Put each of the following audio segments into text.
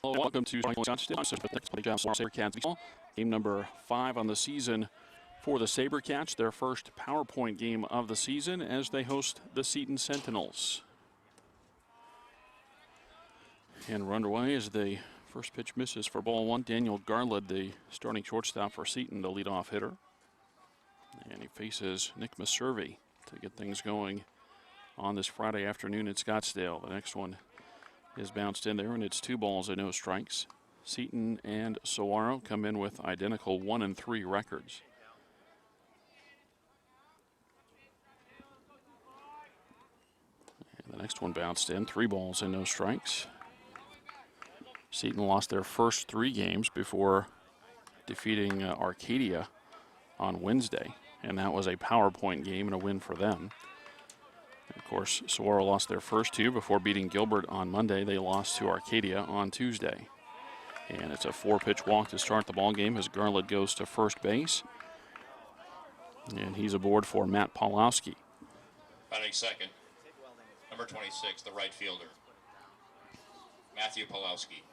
Hello, welcome to Sabercats. Game number 5 on the season for the Sabercats, their first PowerPoint game of the season as they host the Seton Sentinels. And we're underway as the first pitch misses for ball 1. Daniel Garland, the starting shortstop for Seton, the leadoff hitter. And he faces Nick Maservi to get things going on this Friday afternoon in Scottsdale. The next one is bounced in there, and it's 2 balls and no strikes. Seton and Saguaro come in with identical 1-3 records. And the next one bounced in, 3 balls and no strikes. Seton lost their first 3 games before defeating Arcadia on Wednesday, and that was a PowerPoint game and a win for them. Of course, Saguaro lost their first 2 before beating Gilbert on Monday. They lost to Arcadia on Tuesday. And it's a 4-pitch walk to start the ball game as Garland goes to first base. And he's aboard for Matt Pawlowski. Batting second, number 26, the right fielder, Matthew Pawlowski.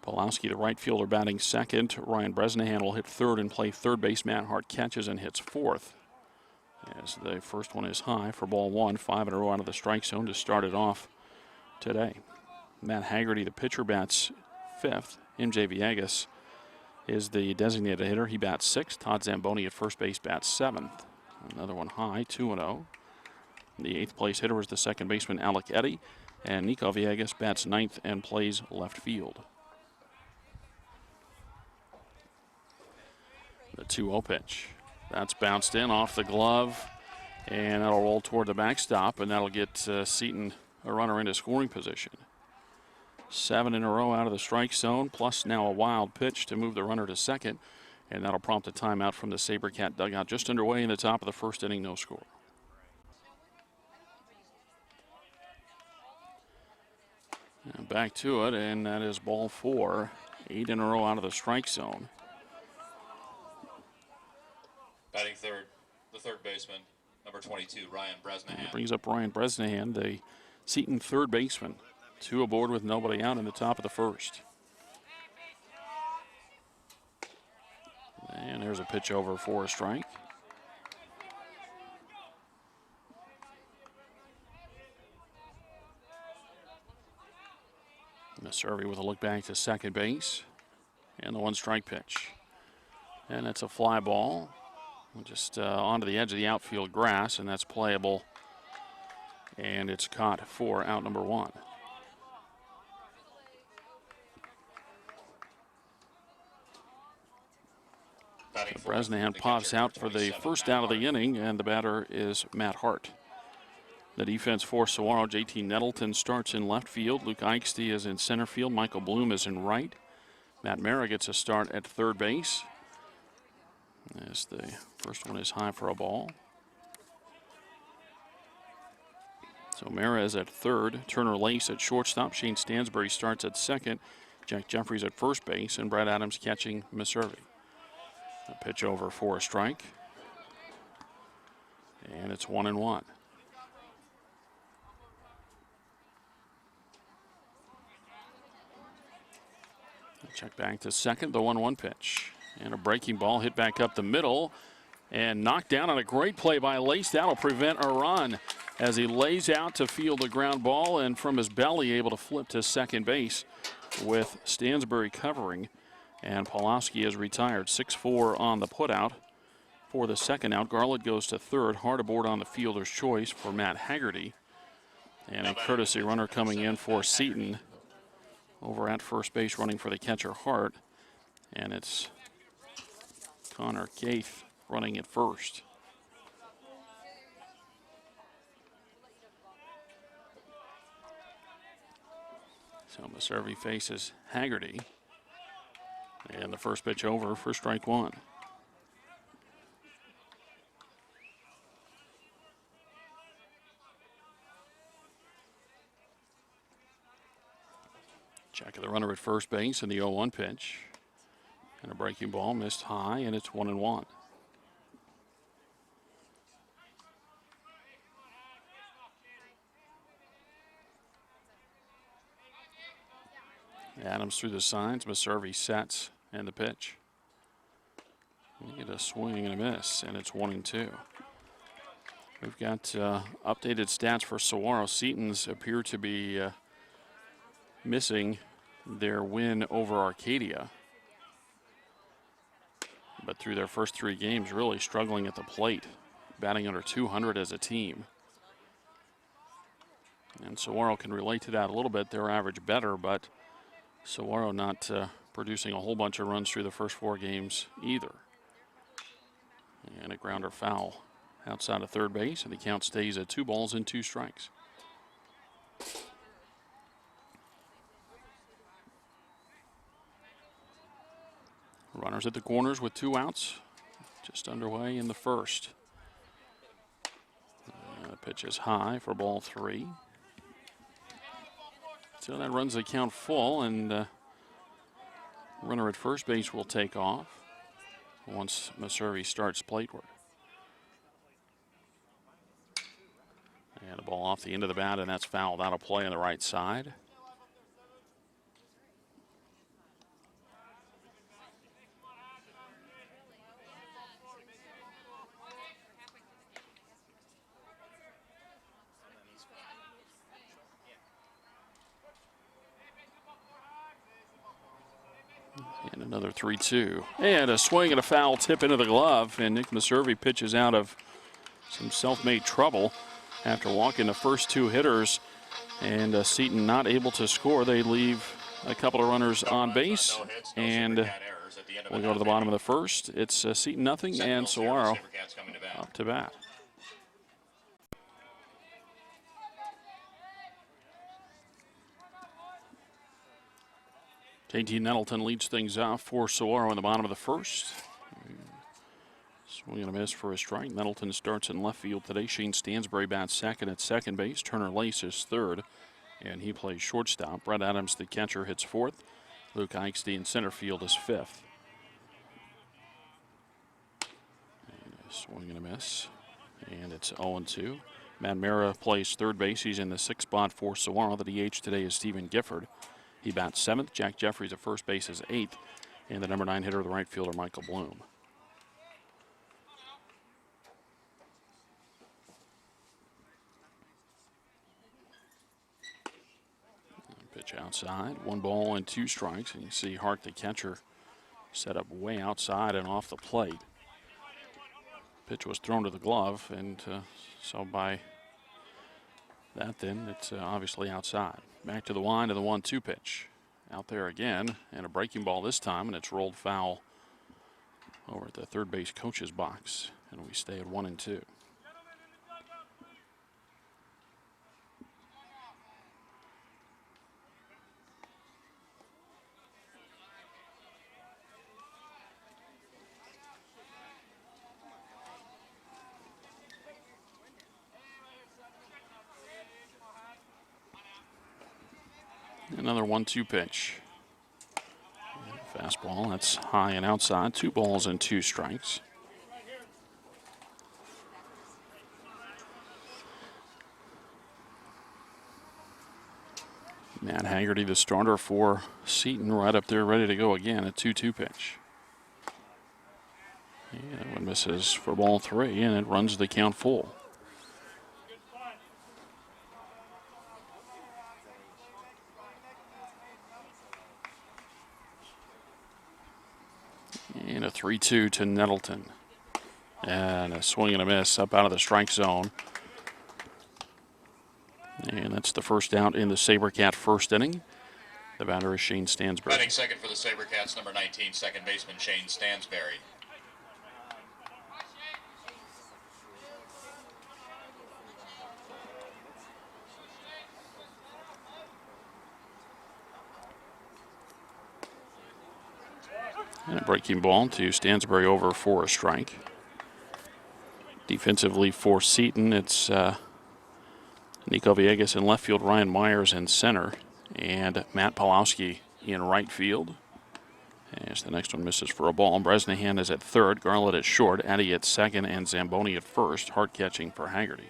Pawlowski, the right fielder, batting second. Ryan Bresnahan will hit third and play third base. Matt Hart catches and hits fourth. As the first one is high for ball 1, 5 in a row out of the strike zone to start it off today. Matt Haggerty, the pitcher, bats 5th. MJ Villegas is the designated hitter. He bats 6th. Todd Zamboni at first base bats 7th. Another one high, 2-0. The 8th place hitter is the second baseman Alec Eddy, and Nico Villegas bats 9th and plays left field. The 2-0 pitch. That's bounced in off the glove, and that'll roll toward the backstop, and that'll get Seton a runner into scoring position. 7 in a row out of the strike zone, plus now a wild pitch to move the runner to second, and that'll prompt a timeout from the Sabercat dugout. Just underway in the top of the first inning, no score. And back to it, and that is ball 4. 8 in a row out of the strike zone. Batting third, the third baseman, number 22, Ryan Bresnahan. Brings up Ryan Bresnahan, the Seton third baseman. 2 aboard with nobody out in the top of the first. And there's a pitch over for a strike. Maservi with a look back to second base. And the 1-strike pitch. And it's a fly ball. Just onto the edge of the outfield grass, and that's playable. And it's caught for out number 1. Bresnahan pops out for the first out of the inning, and the batter is Matt Hart. The defense for Saguaro, JT Nettleton starts in left field. Luke Eichste is in center field. Michael Bloom is in right. Matt Mara gets a start at third base. As the first one is high for a ball. So Mara is at third. Turner Lace at shortstop. Shane Stansbury starts at second. Jack Jeffries at first base. And Brad Adams catching Maservi. A pitch over for a strike. And it's 1-1. Check back to second. The 1-1 pitch. And a breaking ball hit back up the middle and knocked down on a great play by Lace. That'll prevent a run as he lays out to field the ground ball, and from his belly able to flip to second base with Stansbury covering. And Pawlowski is retired. 6-4 on the putout for the second out. Garland goes to third. Hard aboard on the fielder's choice for Matt Haggerty. And a courtesy runner coming in for Seton over at first base running for the catcher Hart. And it's Connor Gaith running at first. So Maservi faces Haggerty. And the first pitch over for strike 1. Check of the runner at first base and the 0-1 pitch. And a breaking ball missed high, and it's 1-1. Adams through the signs. Meserve sets and the pitch. We get a swing and a miss, and it's 1-2. We've got updated stats for Saguaro. Setons appear to be missing their win over Arcadia. But through their first 3 games, really struggling at the plate, batting under 200 as a team. And Saguaro can relate to that a little bit. Their average better, but Saguaro not producing a whole bunch of runs through the first 4 games either. And a grounder foul outside of third base, and the count stays at 2 balls and 2 strikes. Runners at the corners with 2 outs. Just underway in the first. The pitch is high for ball 3. So that runs the count full, and runner at first base will take off once Meserve starts plateward. And a ball off the end of the bat, and that's fouled out of play on the right side. And another 3-2. And a swing and a foul tip into the glove, and Nick Meserve pitches out of some self-made trouble after walking the first 2 hitters, and Seton not able to score. They leave a couple of runners on base, and we go to the bottom of the first. It's Seton nothing, and Saguaro up to bat. JT Nettleton leads things off for Saguaro in the bottom of the first. Swing and a miss for a strike. Nettleton starts in left field today. Shane Stansbury bats second at second base. Turner Lace is third, and he plays shortstop. Brett Adams, the catcher, hits fourth. Luke Eichste in center field is fifth. And a swing and a miss, and it's 0-2. Matt Mara plays third base. He's in the 6th spot for Saguaro. The DH today is Stephen Gifford. He bats 7th. Jack Jeffries at first base is 8th. And the number 9 hitter, the right fielder, Michael Bloom. Pitch outside. 1 ball and 2 strikes. And you see Hart, the catcher, set up way outside and off the plate. Pitch was thrown to the glove, and so by that then it's obviously outside. Back to the wind of the 1-2 pitch. Out there again, and a breaking ball this time, and it's rolled foul over at the third base coach's box, and we stay at 1-2. Another 1-2 pitch. Fastball, that's high and outside. 2 balls and 2 strikes. Matt Haggerty, the starter for Seton, right up there ready to go again. A 2-2 pitch. And that one misses for ball 3, and it runs the count full. And a 3-2 to Nettleton. And a swing and a miss up out of the strike zone. And that's the first out in the SaberCat first inning. The batter is Shane Stansbury. Batting second for the SaberCats, number 19, second baseman Shane Stansbury. And a breaking ball to Stansbury over for a strike. Defensively for Seton, it's Nico Villegas in left field, Ryan Myers in center, and Matt Pawlowski in right field. As the next one misses for a ball. Bresnahan is at third, Garland at short, Addy at second, and Zamboni at first. Hard catching for Haggerty.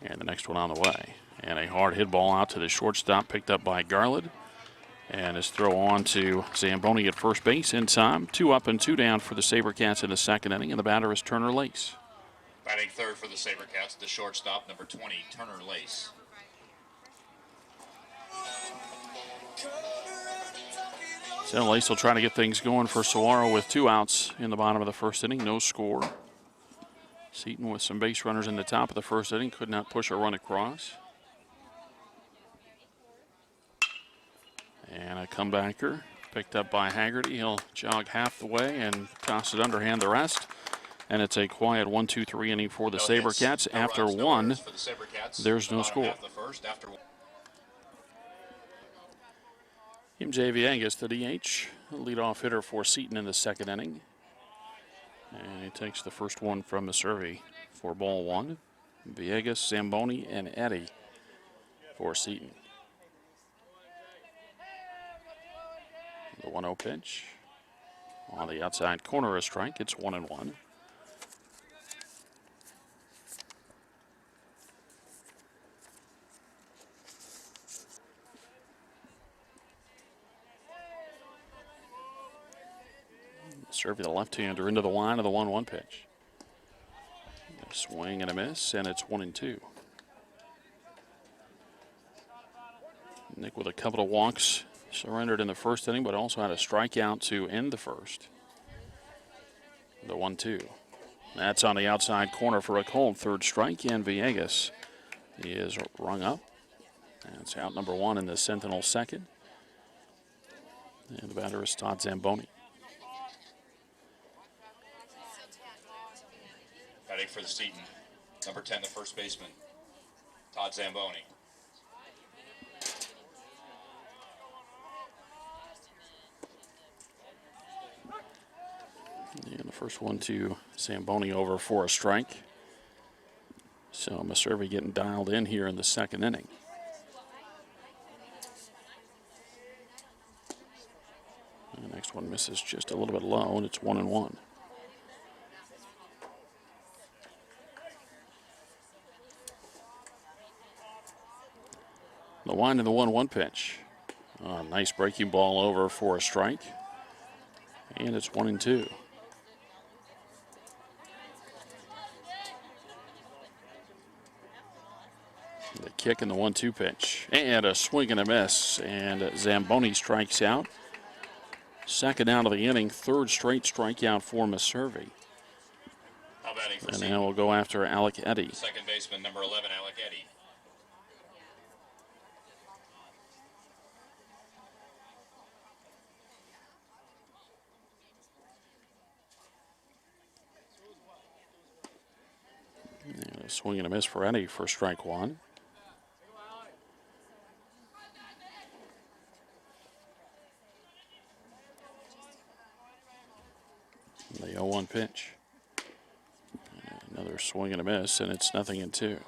And the next one on the way. And a hard hit ball out to the shortstop, picked up by Garland. And his throw on to Zamboni at first base in time. 2 up and 2 down for the SaberCats in the second inning, and the batter is Turner Lace. Batting third for the SaberCats, the shortstop, number 20, Turner Lace. So Lace will try to get things going for Saguaro with 2 outs in the bottom of the first inning. No score. Seton with some base runners in the top of the first inning. Could not push a run across. And a comebacker picked up by Haggerty. He'll jog half the way and toss it underhand the rest. And it's a quiet 1-2-3 inning for the SaberCats. After one, there's no score. MJ Villegas, the DH, leadoff hitter for Seton in the second inning. And he takes the first one from Meserve for ball 1. Villegas, Zamboni, and Eddy for Seton. The 1-0 pitch. On the outside corner, a strike. It's 1-1. Serve the left-hander into the line of the 1-1 pitch. A swing and a miss, and it's 1-2. Nick with a couple of walks surrendered in the first inning, but also had a strikeout to end the first. The 1-2. That's on the outside corner for a cold third strike, and Villegas is rung up. That's out number 1 in the Sentinel second. And the batter is Todd Zamboni. Batting for the Seton, number 10, the first baseman, Todd Zamboni. And the first one to Zamboni over for a strike. So Meserve getting dialed in here in the second inning. And the next one misses just a little bit low, and it's 1-1. The wind of the 1-1 pitch. Nice breaking ball over for a strike. And it's 1-2. The kick and the 1-2 pitch. And a swing and a miss. And Zamboni strikes out. Second out of the inning. Third straight strikeout for Meserve. And now we'll go after Alec Eddy. Second baseman, number 11, Alec Eddy. And a swing and a miss for Eddy for strike 1. The 0-1 pitch. Another swing and a miss, and it's 0-2.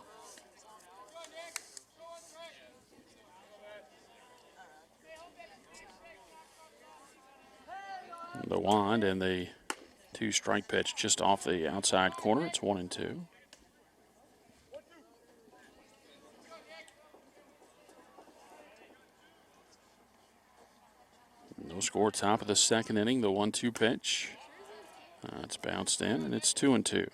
The wind and the 2-strike pitch just off the outside corner. It's 1-2. No score, top of the second inning. The 1-2 pitch. It's bounced in, and it's 2-2.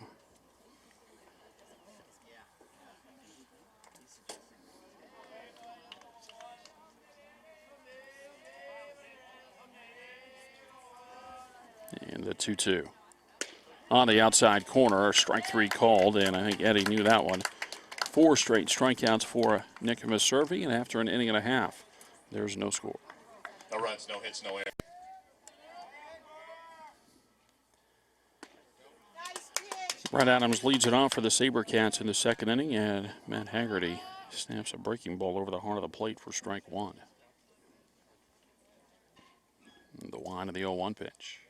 And the 2-2. On the outside corner, strike 3 called, and I think Eddy knew that one. 4 straight strikeouts for Nick Meserve, and after an inning and a half, there's no score. No runs, no hits, no errors. Brett Adams leads it off for the SaberCats in the second inning, and Matt Haggerty snaps a breaking ball over the heart of the plate for strike 1. And the wind of the 0-1 pitch.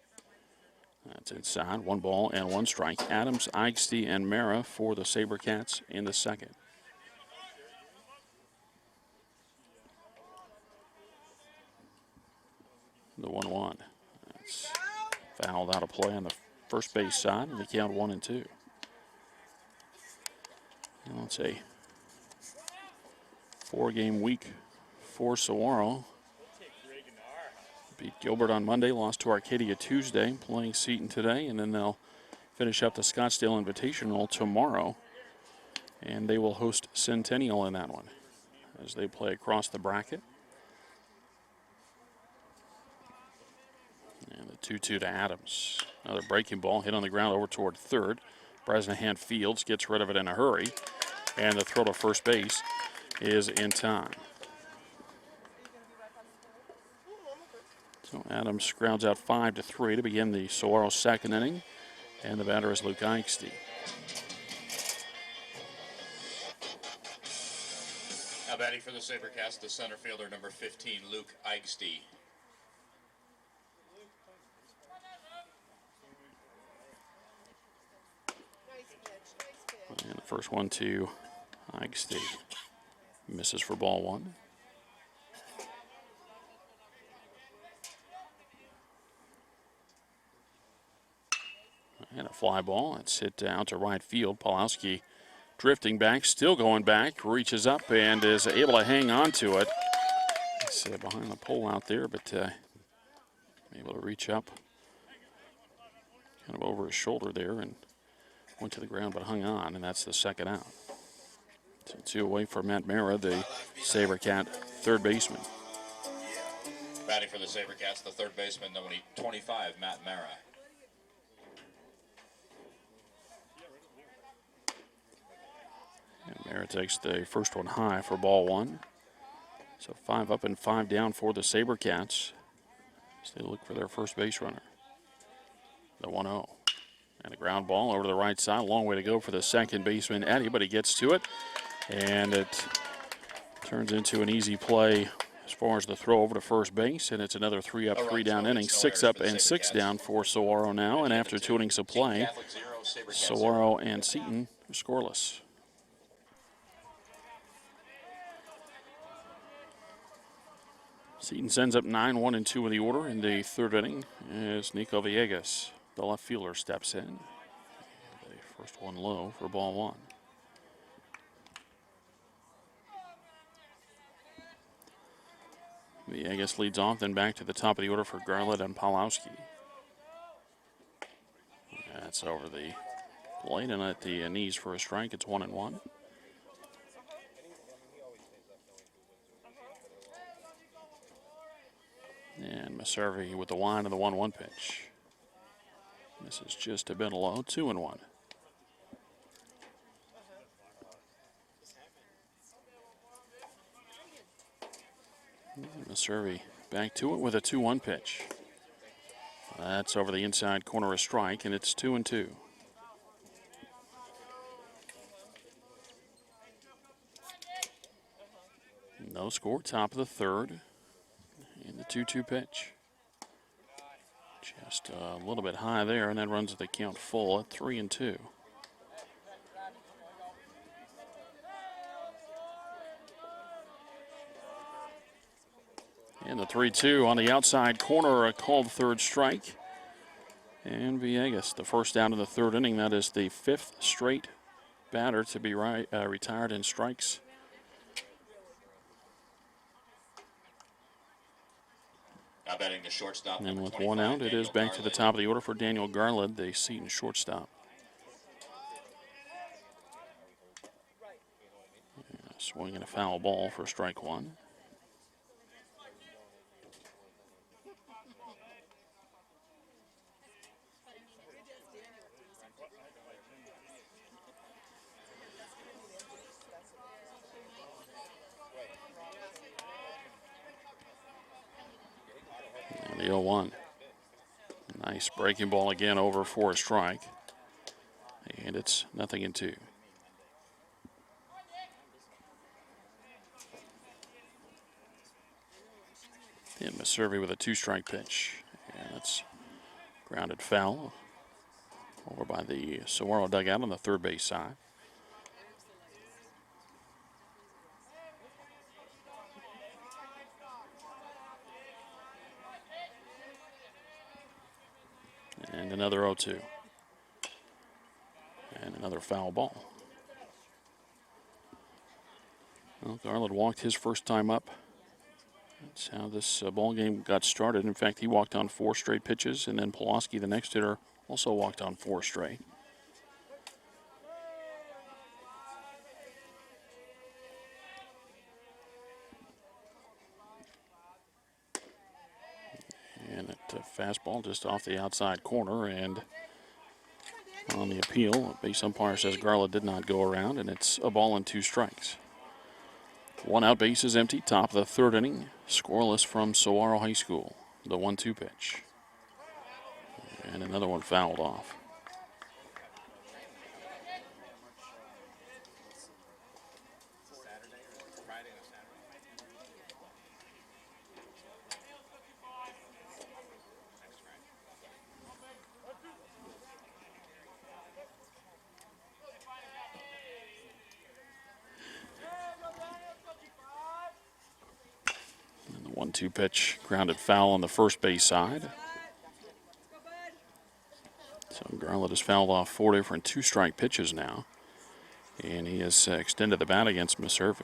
That's inside, 1 ball and 1 strike. Adams, Eichste, and Mara for the SaberCats in the second. The 1-1. That's fouled out of play on the first base side, and the count 1-2. Well, it's a 4-game week for Saguaro. beat Gilbert on Monday, lost to Arcadia Tuesday, playing Seton today, and then they'll finish up the Scottsdale Invitational tomorrow. And they will host Centennial in that one as they play across the bracket. And the 2-2 to Adams. Another breaking ball hit on the ground over toward third. Bresnahan Fields gets rid of it in a hurry. And the throw to first base is in time. So Adams grounds out 5-3 to begin the Saguaro second inning. And the batter is Luke Eichste. Now batting for the SaberCats, the center fielder, number 15, Luke Eichste. And the first one to Eichste. Misses for ball one. And a fly ball. It's hit out to right field. Pawlowski drifting back, still going back, reaches up and is able to hang on to it. It's behind the pole out there, but able to reach up kind of over his shoulder there and went to the ground but hung on, and that's the second out. So 2 away for Matt Mara, the SaberCat third baseman. Batting for the SaberCats, the third baseman, number 25, Matt Mara. And Mara takes the first one high for ball one. So 5 up and 5 down for the SaberCats as they look for their first base runner. The 1-0. And a ground ball over to the right side. A long way to go for the second baseman, Eddie, but he gets to it. And it turns into an easy play as far as the throw over to first base. And it's another 3 up, 3 down inning. 6 up and 6 down for Saguaro now. And after 2 innings of play, Saguaro and Seton are scoreless. Seton sends up 9-1 and 2 in the order in the third inning as Nico Villegas, the left fielder, steps in. The first one low for ball one. Villegas leads off, then back to the top of the order for Garland and Pawlowski. That's over the plate and at the knees for a strike. It's 1-1. And Maservi with the wind of the 1-1 pitch. This is just a bit low, 2-1. Maservi back to it with a 2-1 pitch. That's over the inside corner, a strike, and it's 2-2. No score, top of the third. And the 2-2 pitch. Just a little bit high there, and that runs the count full at 3-2. And the 3-2 on the outside corner, a called third strike. And Villegas, the first down in the third inning. That is the 5th straight batter to be retired in strikes. Now batting the shortstop. And with 1 out, it is back to the top of the order for Daniel Garland, the Seton shortstop. Swinging a foul ball for strike one. And the 0-1. Nice breaking ball again over for a strike. And it's 0-2. And Maservi with a 2-strike pitch. And that's grounded foul over by the Saguaro dugout on the third base side. And another 0-2. And another foul ball. Well, Garland walked his first time up That's how this ball game got started. In fact, he walked on 4 straight pitches, and then Pulaski, the next hitter, also walked on 4 straight. And a fastball just off the outside corner, and on the appeal, base umpire says Garland did not go around, and it's a ball and 2 strikes. 1 out, base is empty, top of the 3rd inning, scoreless from Saguaro High School. The 1-2 pitch. And another one fouled off. And the 1-2 pitch grounded foul on the first base side. So Garland has fouled off 4 different 2-strike pitches now. And he has extended the bat against Messervy.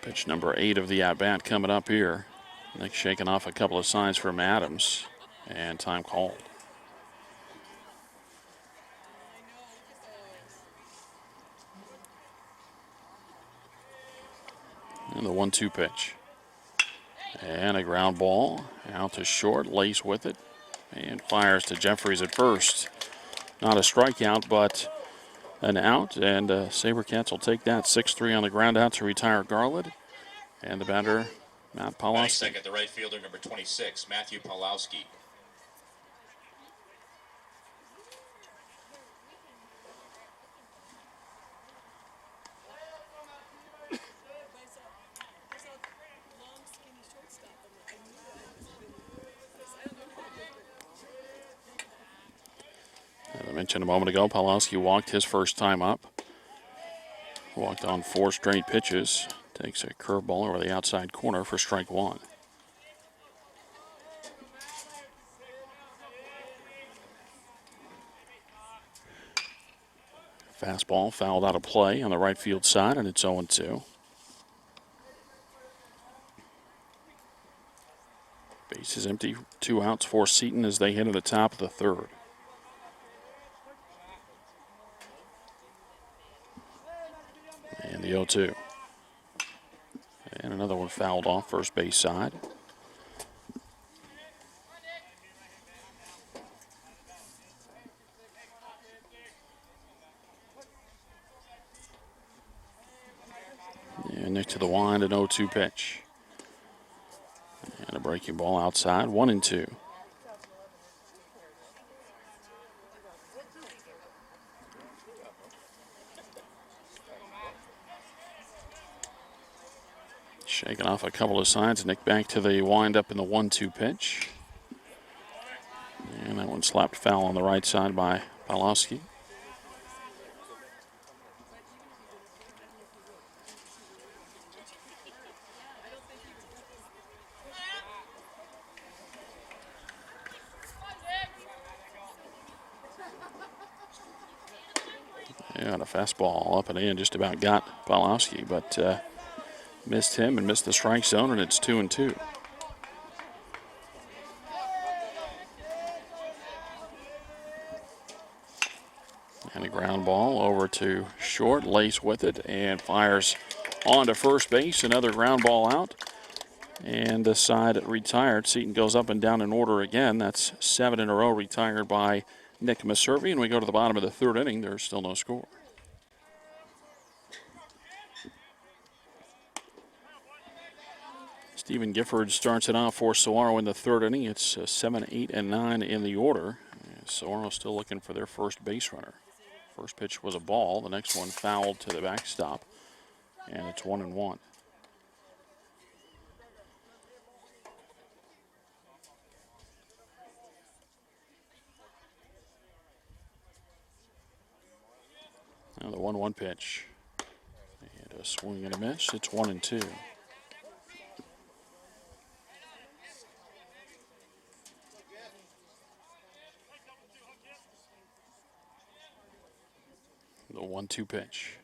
Pitch number 8 of the at-bat coming up here. Nick shaking off a couple of signs from Adams. And time called. And the 1-2 pitch. And a ground ball out to short, Lace with it, and fires to Jeffries at first. Not a strikeout, but an out, and SaberCats will take that. 6-3 on the ground out to retire Garland. And the batter, Matt Pawlowski. Second, the right fielder, number 26, Matthew Pawlowski. As I mentioned a moment ago, Pawlowski walked his first time up. Walked on 4 straight pitches. Takes a curveball over the outside corner for strike 1. Fastball fouled out of play on the right field side, and it's 0-2. Base is empty. 2 outs for Seton as they hit at the top of the 3rd. And the 0-2. And another one fouled off first base side. And Nick to the wind, an 0-2 pitch. And a breaking ball outside, 1-2. Shaking off a couple of signs. Nick back to the wind-up in the 1-2 pitch. And that one slapped foul on the right side by Pawlowski. Yeah, and a fastball up and in just about got Pawlowski, but missed him and missed the strike zone, and it's 2-2. And a ground ball over to short, Lace with it, and fires on to first base. Another ground ball out, and the side retired. Seton goes up and down in order again. That's 7 in a row retired by Nick Messervy, and we go to the bottom of the 3rd inning. There's still no score. Stephen Gifford starts it off for Saguaro in the 3rd inning. It's 7, 8, and 9 in the order. Saguaro still looking for their first base runner. First pitch was a ball. The next one fouled to the backstop, and it's 1-1. Now the 1-1 pitch. And a swing and a miss. It's 1-2. The 1-2 pitch.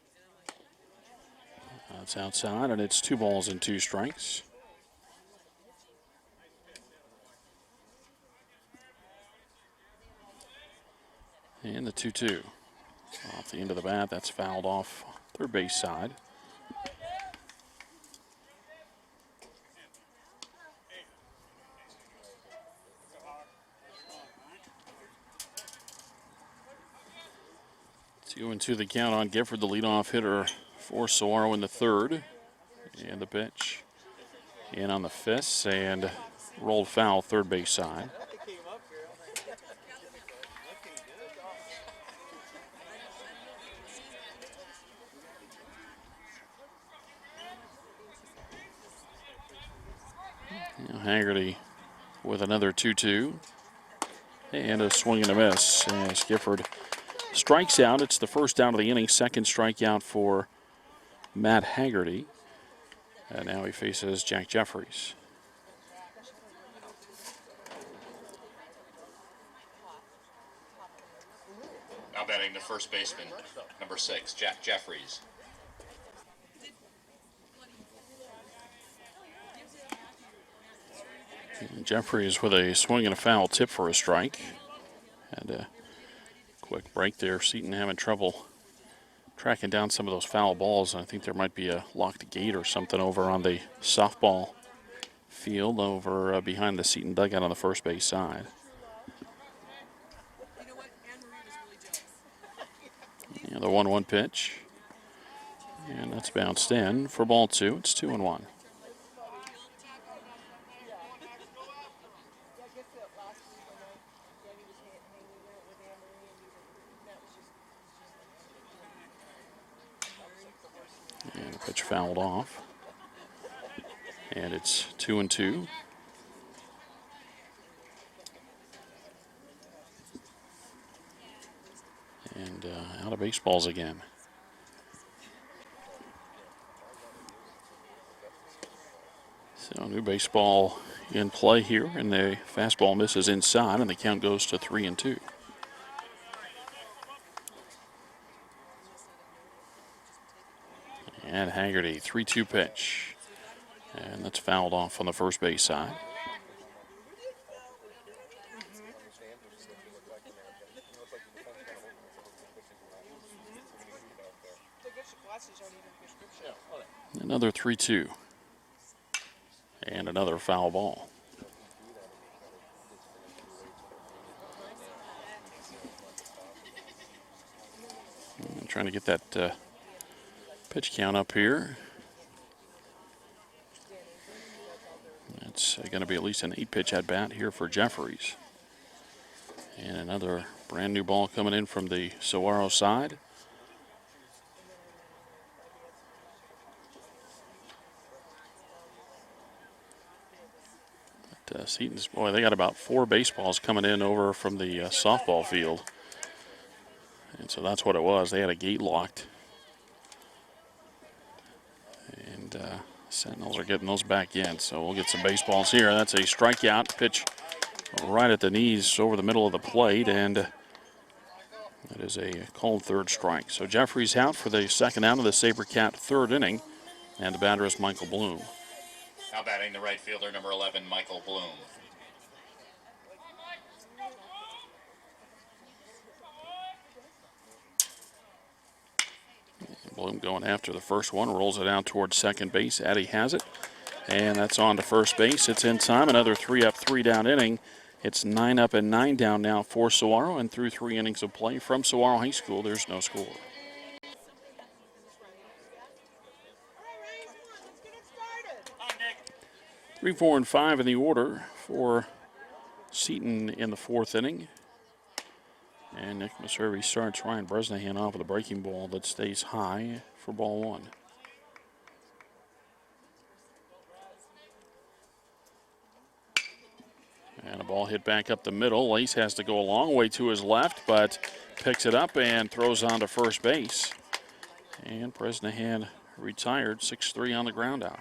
That's outside, and it's 2 balls and 2 strikes. And the 2-2. Off the end of the bat, that's fouled off third base side. Two and two the count on Gifford, the leadoff hitter for Saguaro in the third. And the pitch in on the fist and rolled foul third base side. Now Haggerty with another 2-2 and a swing and a miss as Gifford strikes out. It's the first out of the inning, second strikeout for Matt Haggerty. And now he faces Jack Jeffries. Now batting the first baseman, number 6, Jack Jeffries. And Jeffries with a swing and a foul tip for a strike. And a quick break there. Seton having trouble tracking down some of those foul balls. I think there might be a locked gate or something over on the softball field over behind the Seton dugout on the first base side. And the 1-1 pitch. And that's bounced in for ball 2. It's 2-1. And the pitch fouled off. And it's 2-2. And out of baseballs again. So new baseball in play here, and the fastball misses inside, and the count goes to 3-2. And Haggerty, 3-2 pitch. And that's fouled off on the first base side. Another 3-2. And another foul ball. I'm trying to get that pitch count up here. It's going to be at least an 8-pitch at bat here for Jeffries. And another brand new ball coming in from the Saguaro side. But Seton's, boy, they got about 4 baseballs coming in over from the softball field. And so that's what it was. They had a gate locked. And Sentinels are getting those back in. So we'll get some baseballs here. That's a strikeout pitch right at the knees over the middle of the plate. And that is a called third strike. So Jeffries out for the second out of the SaberCat third inning. And the batter is Michael Bloom. Now batting the right fielder, number 11, Michael Bloom. Bloom going after the first one, rolls it out towards second base. Addy has it, and that's on to first base. It's in time. Another 3-up, 3-down inning. It's 9 up and 9 down now for Saguaro, and through 3 innings of play from Saguaro High School, there's no score. Three, 4, and 5 in the order for Seton in the 4th inning. And Nick Maservi starts Ryan Bresnahan off with a breaking ball that stays high for ball 1. And a ball hit back up the middle. Lace has to go a long way to his left, but picks it up and throws on to first base. And Bresnahan retired, 6-3 on the ground out.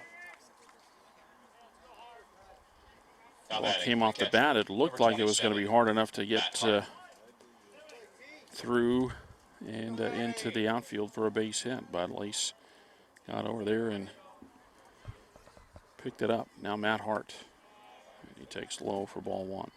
Ball came off the bat. It looked like it was going to be hard enough to get through and into the outfield for a base hit. But Lace got over there and picked it up. Now Matt Hart. And he takes low for ball one.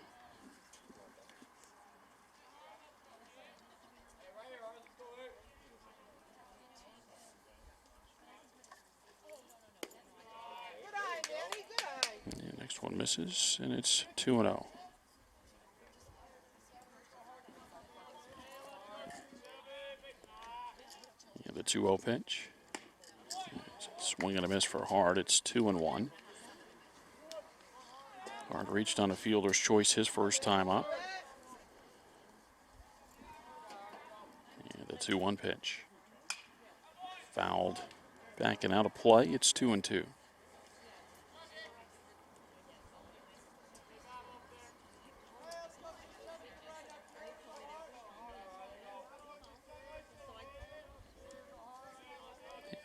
And next one misses, and it's 2-0. The 2-0 pitch. Swing and a miss for Hart. It's 2-1. Hart reached on a fielder's choice his first time up. And the 2-1 pitch. Fouled. Backing out of play. It's 2-2.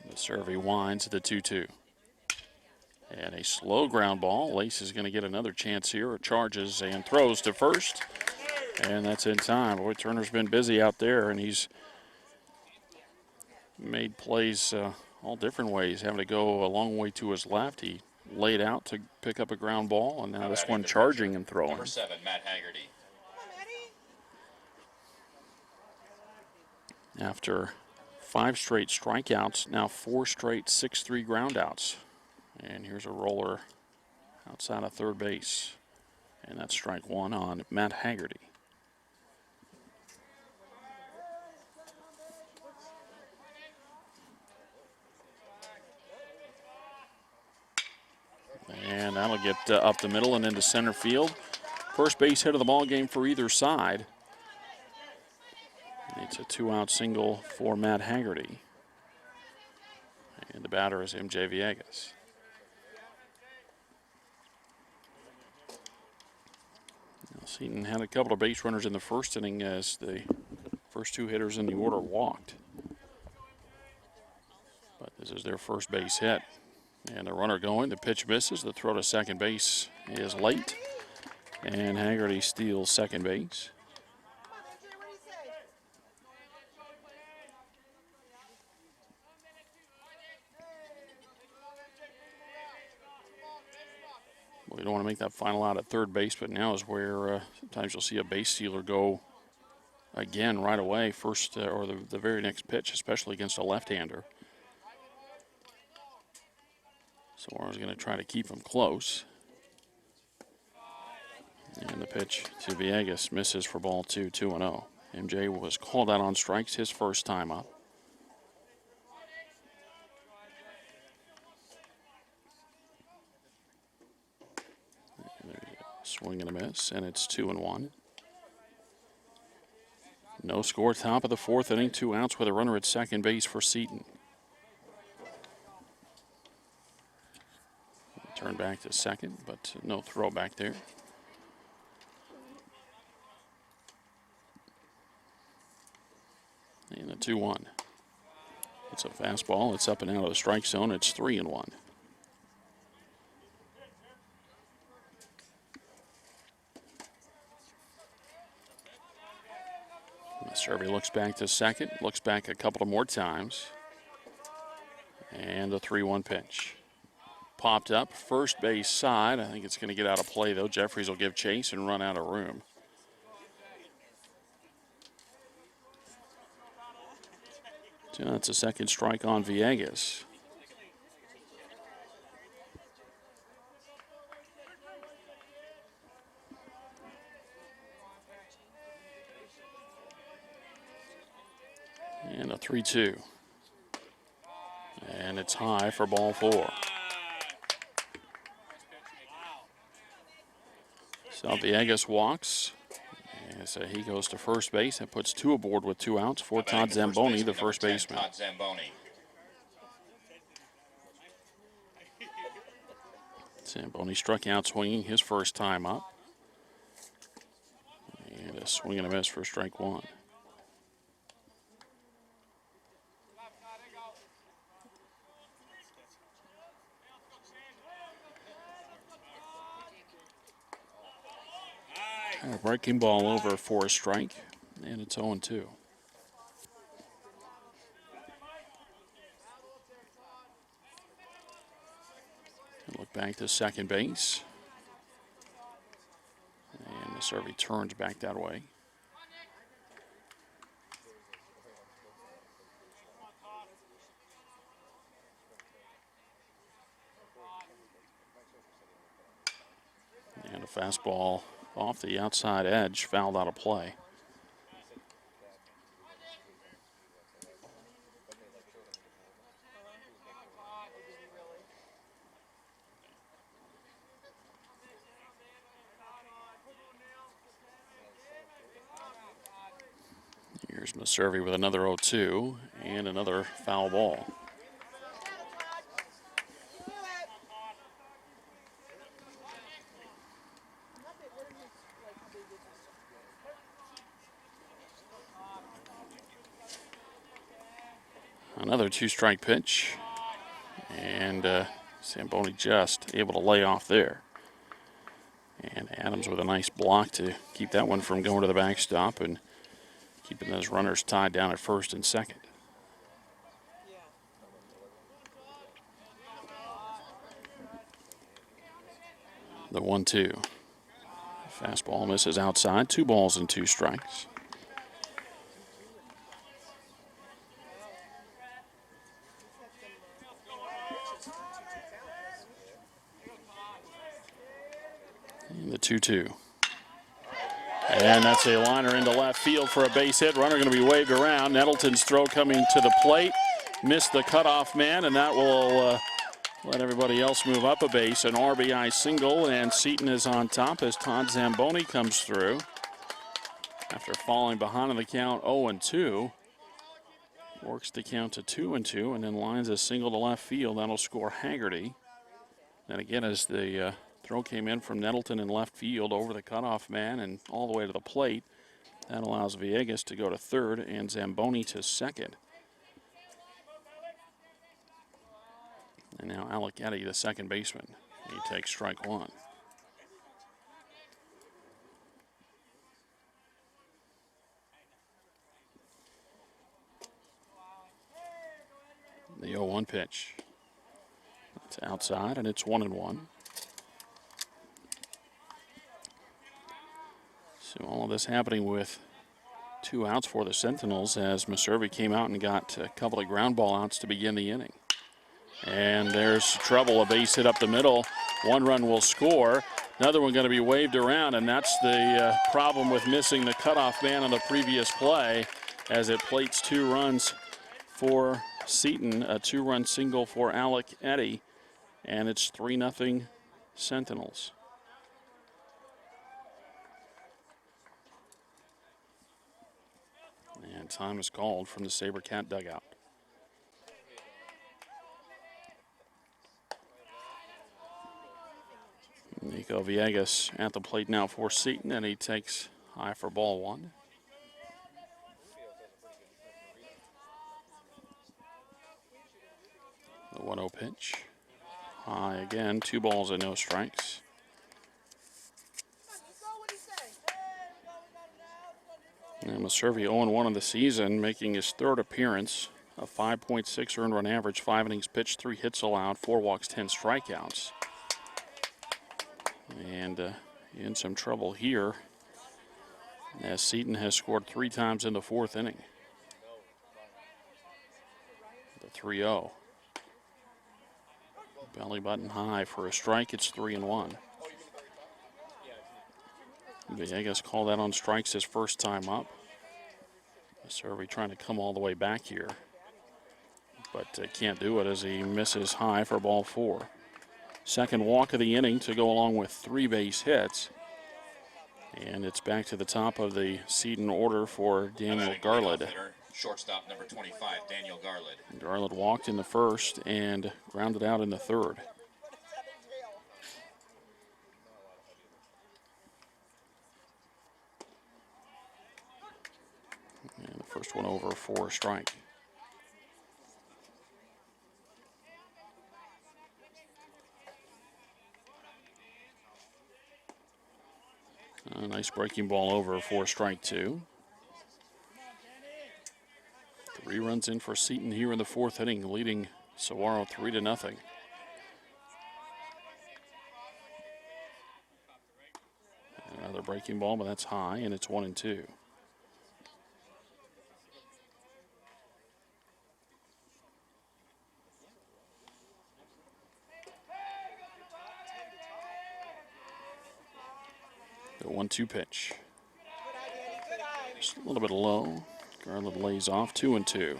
The serve winds at the 2-2. And a slow ground ball. Lace is going to get another chance here. Charges and throws to first. And that's in time. Boy, Turner's been busy out there, and he's made plays all different ways. Having to go a long way to his left. He laid out to pick up a ground ball, and now this one charging and throwing. Number 7, Matt Haggerty. After 5 straight strikeouts, now 4 straight 6-3 groundouts. And here's a roller outside of third base. And that's strike one on Matt Haggerty. And that'll get up the middle and into center field. First base hit of the ball game for either side. It's a 2-out single for Matt Haggerty. And the batter is MJ Villegas. Now, Seton had a couple of base runners in the first inning as the first 2 hitters in the order walked. But this is their first base hit. And the runner going, the pitch misses, the throw to second base is late. And Haggerty steals second base. We don't want to make that final out at third base, but now is where sometimes you'll see a base stealer go again right away, first or the very next pitch, especially against a left-hander. Saguaro's going to try to keep him close. And the pitch to Villegas misses for ball 2, 2-0. MJ was called out on strikes his first time up. Swing and a miss, and it's 2-1. No score, top of the 4th inning, 2 outs with a runner at second base for Seton. Turn back to second, but no throw back there. And a 2-1. It's a fastball. It's up and out of the strike zone. It's 3-1. Servey looks back to second, looks back a couple of more times. And the 3-1 pitch. Popped up, first base side. I think it's going to get out of play, though. Jeffries will give chase and run out of room. So that's a second strike on Villegas. And a 3-2. And it's high for ball 4. So Villegas walks. And so he goes to first base. That puts 2 aboard with 2 outs for Todd Zamboni, the first baseman. Todd Zamboni. Zamboni struck out swinging his first time up. And a swing and a miss for strike 1. A breaking ball over for a strike, and it's 0-2. Check back to second base. And the survey turns back that way. And a fastball off the outside edge, fouled out of play. Here's Meserve with another 0-2 and another foul ball. Another 2-strike pitch, and Zamboni just able to lay off there. And Adams with a nice block to keep that one from going to the backstop and keeping those runners tied down at first and second. The 1-2. Fastball misses outside. 2 balls and 2 strikes. And the 2-2. And that's a liner into left field for a base hit. Runner going to be waved around. Nettleton's throw coming to the plate. Missed the cutoff man, and that will let everybody else move up a base. An RBI single, and Seton is on top as Todd Zamboni comes through. After falling behind in the count 0-2. Works the count to 2-2, and then lines a single to left field. That'll score Haggerty. And again, as the throw came in from Nettleton in left field over the cutoff man and all the way to the plate, that allows Villegas to go to third and Zamboni to second. And now Alec Eddy, the second baseman. He takes strike 1. The 0-1 pitch. It's outside, and it's 1-1. So all of this happening with 2 outs for the Sentinels as Meserve came out and got a couple of ground ball outs to begin the inning. And there's trouble, a base hit up the middle. 1 run will score. Another one going to be waved around, and that's the problem with missing the cutoff man on the previous play as it plates 2 runs for Seton, a 2-run single for Alec Eddy, and it's 3-0 Sentinels. And time is called from the SaberCat dugout. Nico Villegas at the plate now for Seton, and he takes high for ball 1. The 1-0 pitch. High again, 2 balls and no strikes. And Meserve 0-1 in the season, making his 3rd appearance. A 5.6 earned run average, 5 innings pitched, 3 hits allowed, 4 walks, 10 strikeouts. And in some trouble here as Seton has scored 3 times in the 4th inning. The 3-0. Belly button high for a strike. It's 3-1. Villegas called that on strikes his first time up. Meserve trying to come all the way back here, but can't do it as he misses high for ball 4. Second walk of the inning to go along with 3 base hits. And it's back to the top of the Seton order for Daniel Garland. Shortstop number 25, Daniel Garland. Garland walked in the first and grounded out in the 3rd. And the first one over for a strike. A nice breaking ball over for strike 2. 3 runs in for Seton here in the 4th inning, leading Saguaro 3-0. Another breaking ball, but that's high, and it's 1-2. The 1-2 pitch. Just a little bit low. Garland lays off, 2-2.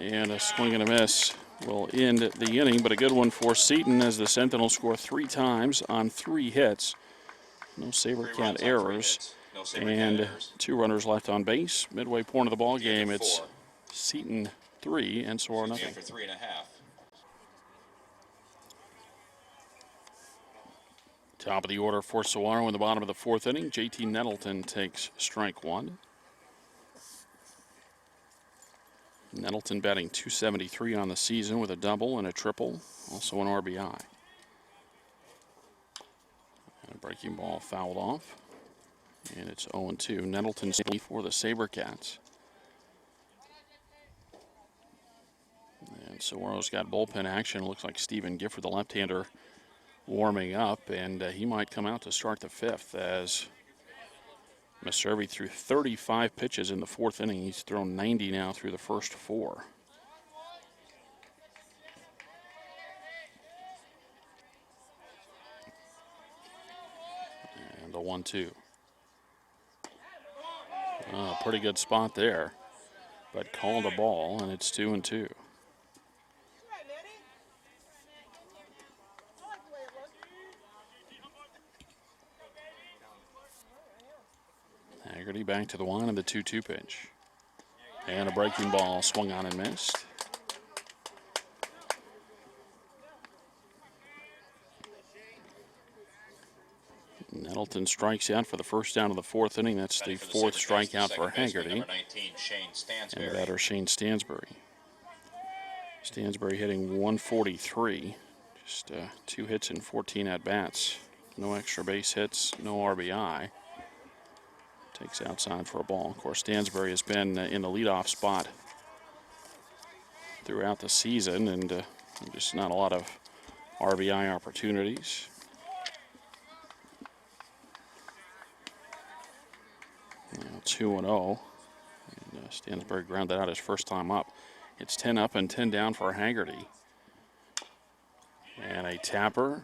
And a swing and a miss will end the inning, but a good one for Seton as the Sentinels score 3 times on 3 hits. No SaberCat errors. And 2 runners left on base. Midway point of the ball game, it's Seton 3 and Saguaro nothing. For 3.5. Top of the order for Saguaro in the bottom of the 4th inning. JT Nettleton takes strike 1. Nettleton batting .273 on the season with a double and a triple, also an RBI. And a breaking ball fouled off. And it's 0-2. Nettleton's for the SaberCats. And Saguaro's got bullpen action. Looks like Stephen Gifford, the left-hander, warming up, and he might come out to start the 5th as Messervy threw 35 pitches in the 4th inning. He's thrown 90 now through the first 4. And the 1-2. Pretty good spot there, but called a ball, and it's 2-2. Haggerty back to the line of the 2-2 pitch. And a breaking ball swung on and missed. Nettleton strikes out for the first down of the 4th inning. That's the 4th strikeout for Haggerty. And the batter, Shane Stansbury. Stansbury hitting 143. Just 2 hits and 14 at-bats. No extra base hits, no RBI. Takes outside for a ball. Of course, Stansbury has been in the leadoff spot throughout the season, and just not a lot of RBI opportunities. Now 2-0. And Stansbury grounded out his first time up. It's 10 up and 10 down for Haggerty. And a tapper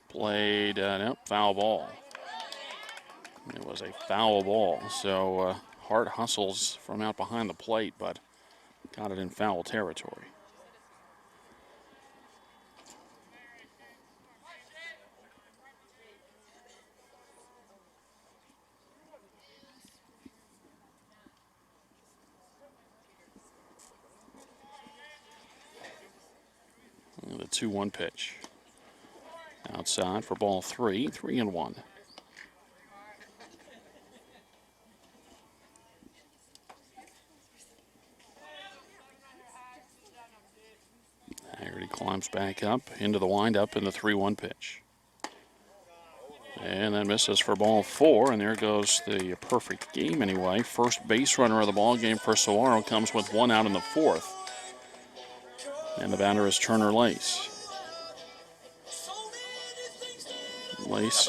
played, nope, foul ball. It was a foul ball, so Hart hustles from out behind the plate, but got it in foul territory. And the 2-1 pitch. Outside for ball 3, 3-1. Haggerty climbs back up into the windup in the 3-1 pitch. And that misses for ball 4, and there goes the perfect game anyway. First base runner of the ball game for Saguaro comes with 1 out in the 4th. And the batter is Turner Lace. Lace,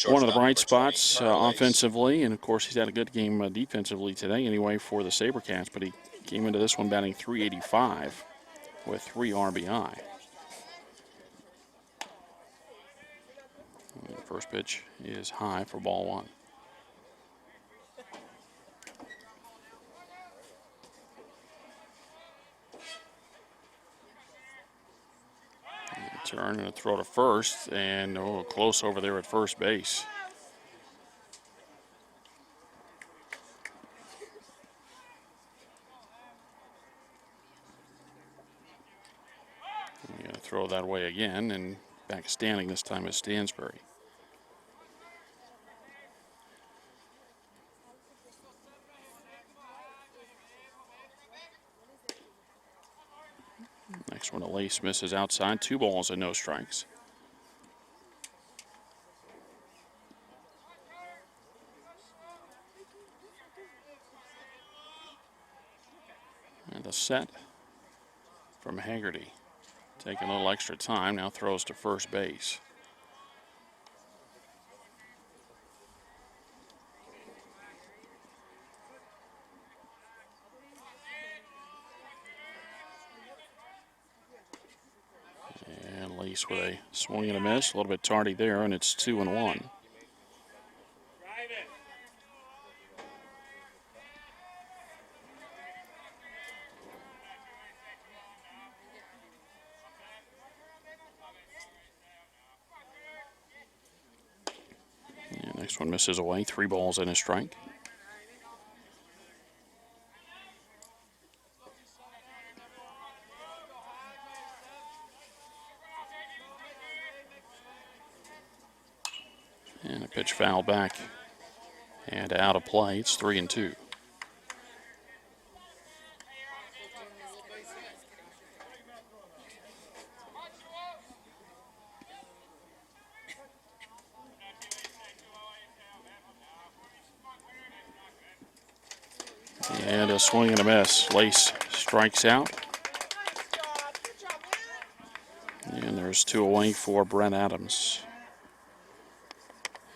one of the bright spots offensively, and of course he's had a good game defensively today anyway for the SaberCats, but he came into this one batting .385 with 3 RBI. And the first pitch is high for ball 1. Turn and a throw to first, and close over there at first base. You're going to throw that way again, and back standing this time is Stansbury. Next one, a Lace misses outside. 2 balls and no strikes. And the set from Haggerty. Taking a little extra time, now throws to first base. And Lace with a swing and a miss, a little bit tardy there, and it's 2-1. And next one misses away, 3 balls and a strike. And a pitch foul back and out of play. It's 3-2. And a swing and a miss. Lace strikes out. And there's 2 away for Brent Adams.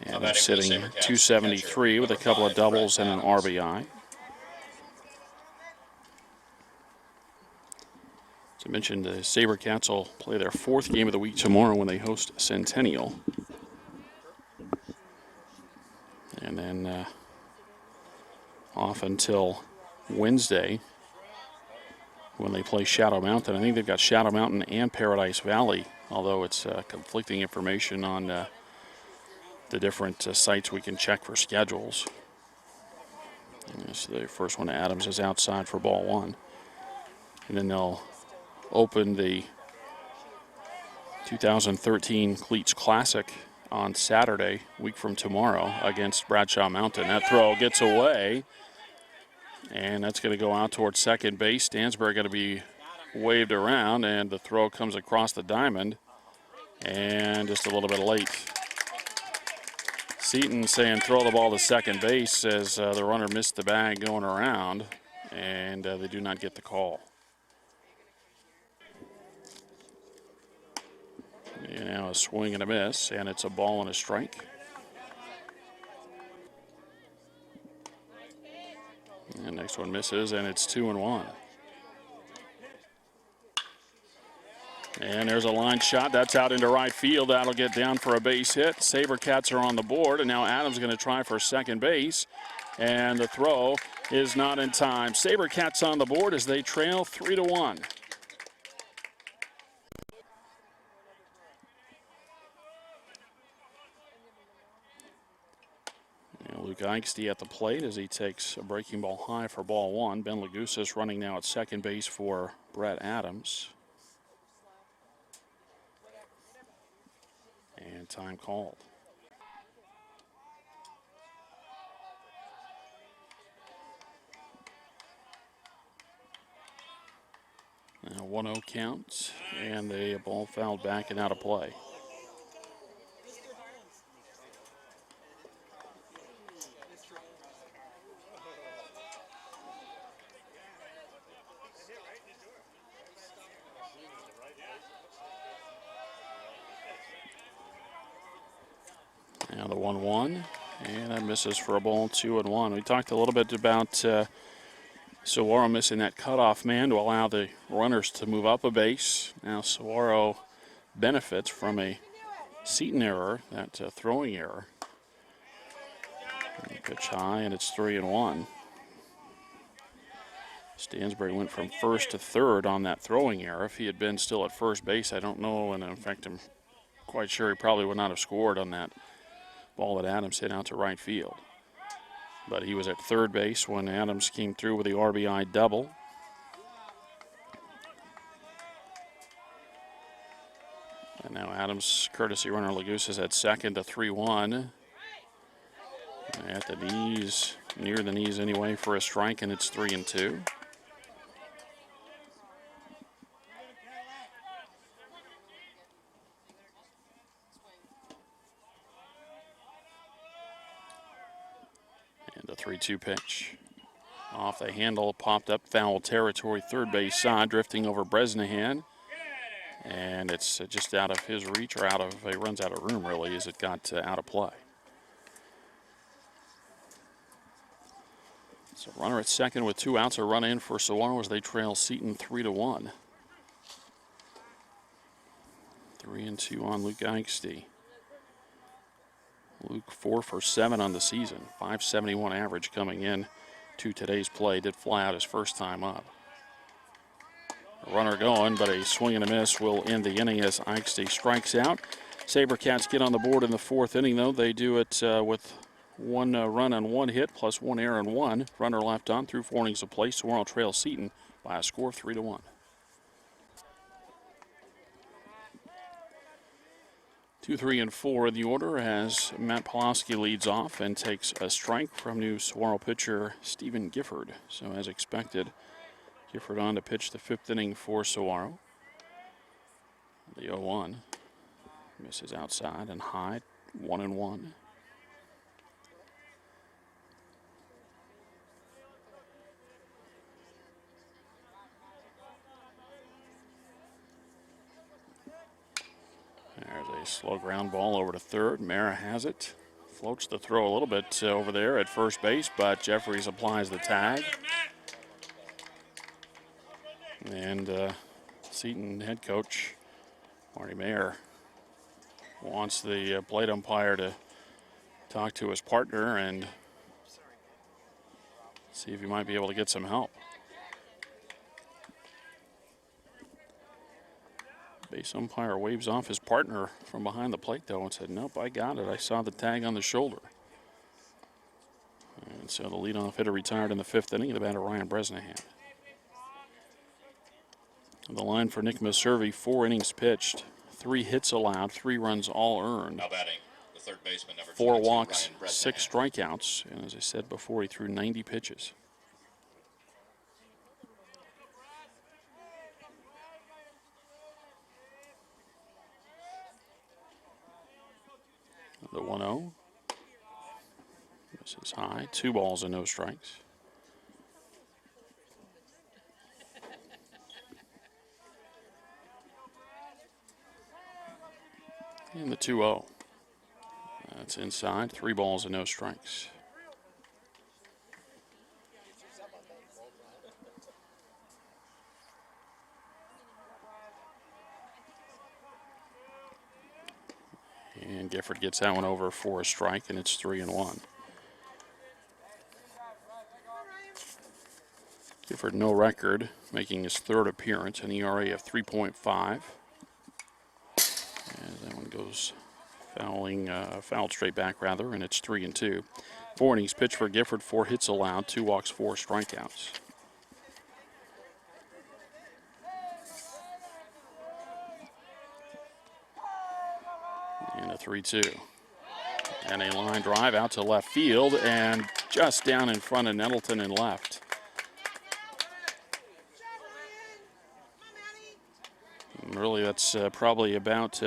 And they're sitting 273 with a couple of doubles and an RBI. As I mentioned, the SaberCats will play their 4th game of the week tomorrow when they host Centennial. And then off until Wednesday when they play Shadow Mountain. I think they've got Shadow Mountain and Paradise Valley, although it's conflicting information on the different sites we can check for schedules. So the first one, Adams, is outside for ball 1. And then they'll open the 2013 Cleats Classic on Saturday, week from tomorrow, against Bradshaw Mountain. That throw gets away, and that's going to go out towards second base. Stansberg going to be waved around, and the throw comes across the diamond, and just a little bit late. Seton saying throw the ball to second base as the runner missed the bag going around, and they do not get the call. And now a swing and a miss, and it's a ball and a strike. And next one misses, and it's 2-1. And there's a line shot. That's out into right field. That'll get down for a base hit. SaberCats are on the board, and now Adams going to try for second base. And the throw is not in time. SaberCats on the board as they trail 3-1. Luke Eichste at the plate as he takes a breaking ball high for ball 1. Ben Lagusas running now at second base for Brett Adams. And time called. Now 1-0 count, and the ball fouled back and out of play. Now the 1-1, and that misses for a ball, 2-1. We talked a little bit about Saguaro missing that cutoff man to allow the runners to move up a base. Now Saguaro benefits from a Seton error, that throwing error. And pitch high, and it's 3-1. Stansbury went from first to third on that throwing error. If he had been still at first base, I don't know, and in fact I'm quite sure he probably would not have scored on that ball that Adams hit out to right field. But he was at third base when Adams came through with the RBI double. And now Adams, courtesy runner Lagusas at second to 3-1. At the knees, near the knees anyway, for a strike, and it's 3-2. And the 3-2 pitch. Off the handle, popped up foul territory, third base side, drifting over Bresnahan. And it's just out of his reach, or he runs out of room really as it got out of play. So runner at second with 2 outs, a run in for Saguaro as they trail Seton 3-1. 3-2 on Luke Eichste. Luke 4 for 7 on the season, 571 average coming in to today's play. Did fly out his first time up. A runner going, but a swing and a miss will end the inning as Eichste strikes out. SaberCats get on the board in the 4th inning, though. They do it with 1 run on 1 hit plus 1 error and 1. Runner left on through 4 innings of play. Saguaro trails Seton by a score of 3-1. 2, 3, and 4 in the order as Matt Pawlowski leads off and takes a strike from new Saguaro pitcher Stephen Gifford. So as expected, Gifford on to pitch the 5th inning for Saguaro. The 0-1 misses outside and high, 1-1. There's a slow ground ball over to third. Mara has it. Floats the throw a little bit over there at first base, but Jeffries applies the tag. And Seton head coach Marty Mayer wants the plate umpire to talk to his partner and see if he might be able to get some help. Base umpire waves off his partner from behind the plate, though, and said, "Nope, I got it. I saw the tag on the shoulder." And so the leadoff hitter retired in the 5th inning, the batter Ryan Bresnahan. The line for Nick Meservey, 4 innings pitched, 3 hits allowed, 3 runs all earned. Now batting, the third baseman, number 4 22, walks, Ryan Bresnahan. 6 strikeouts, and as I said before, he threw 90 pitches. The 1-0. This is high. 2 balls and no strikes. And the 2-0. That's inside. 3 balls and no strikes. And Gifford gets that one over for a strike, and it's 3-1. Gifford no record, making his 3rd appearance, an ERA of 3.5. And that one goes fouled straight back rather, and it's 3-2. 4 innings pitched for Gifford, 4 hits allowed, 2 walks, 4 strikeouts. And a 3-2. And a line drive out to left field and just down in front of Nettleton and left. And really, that's probably about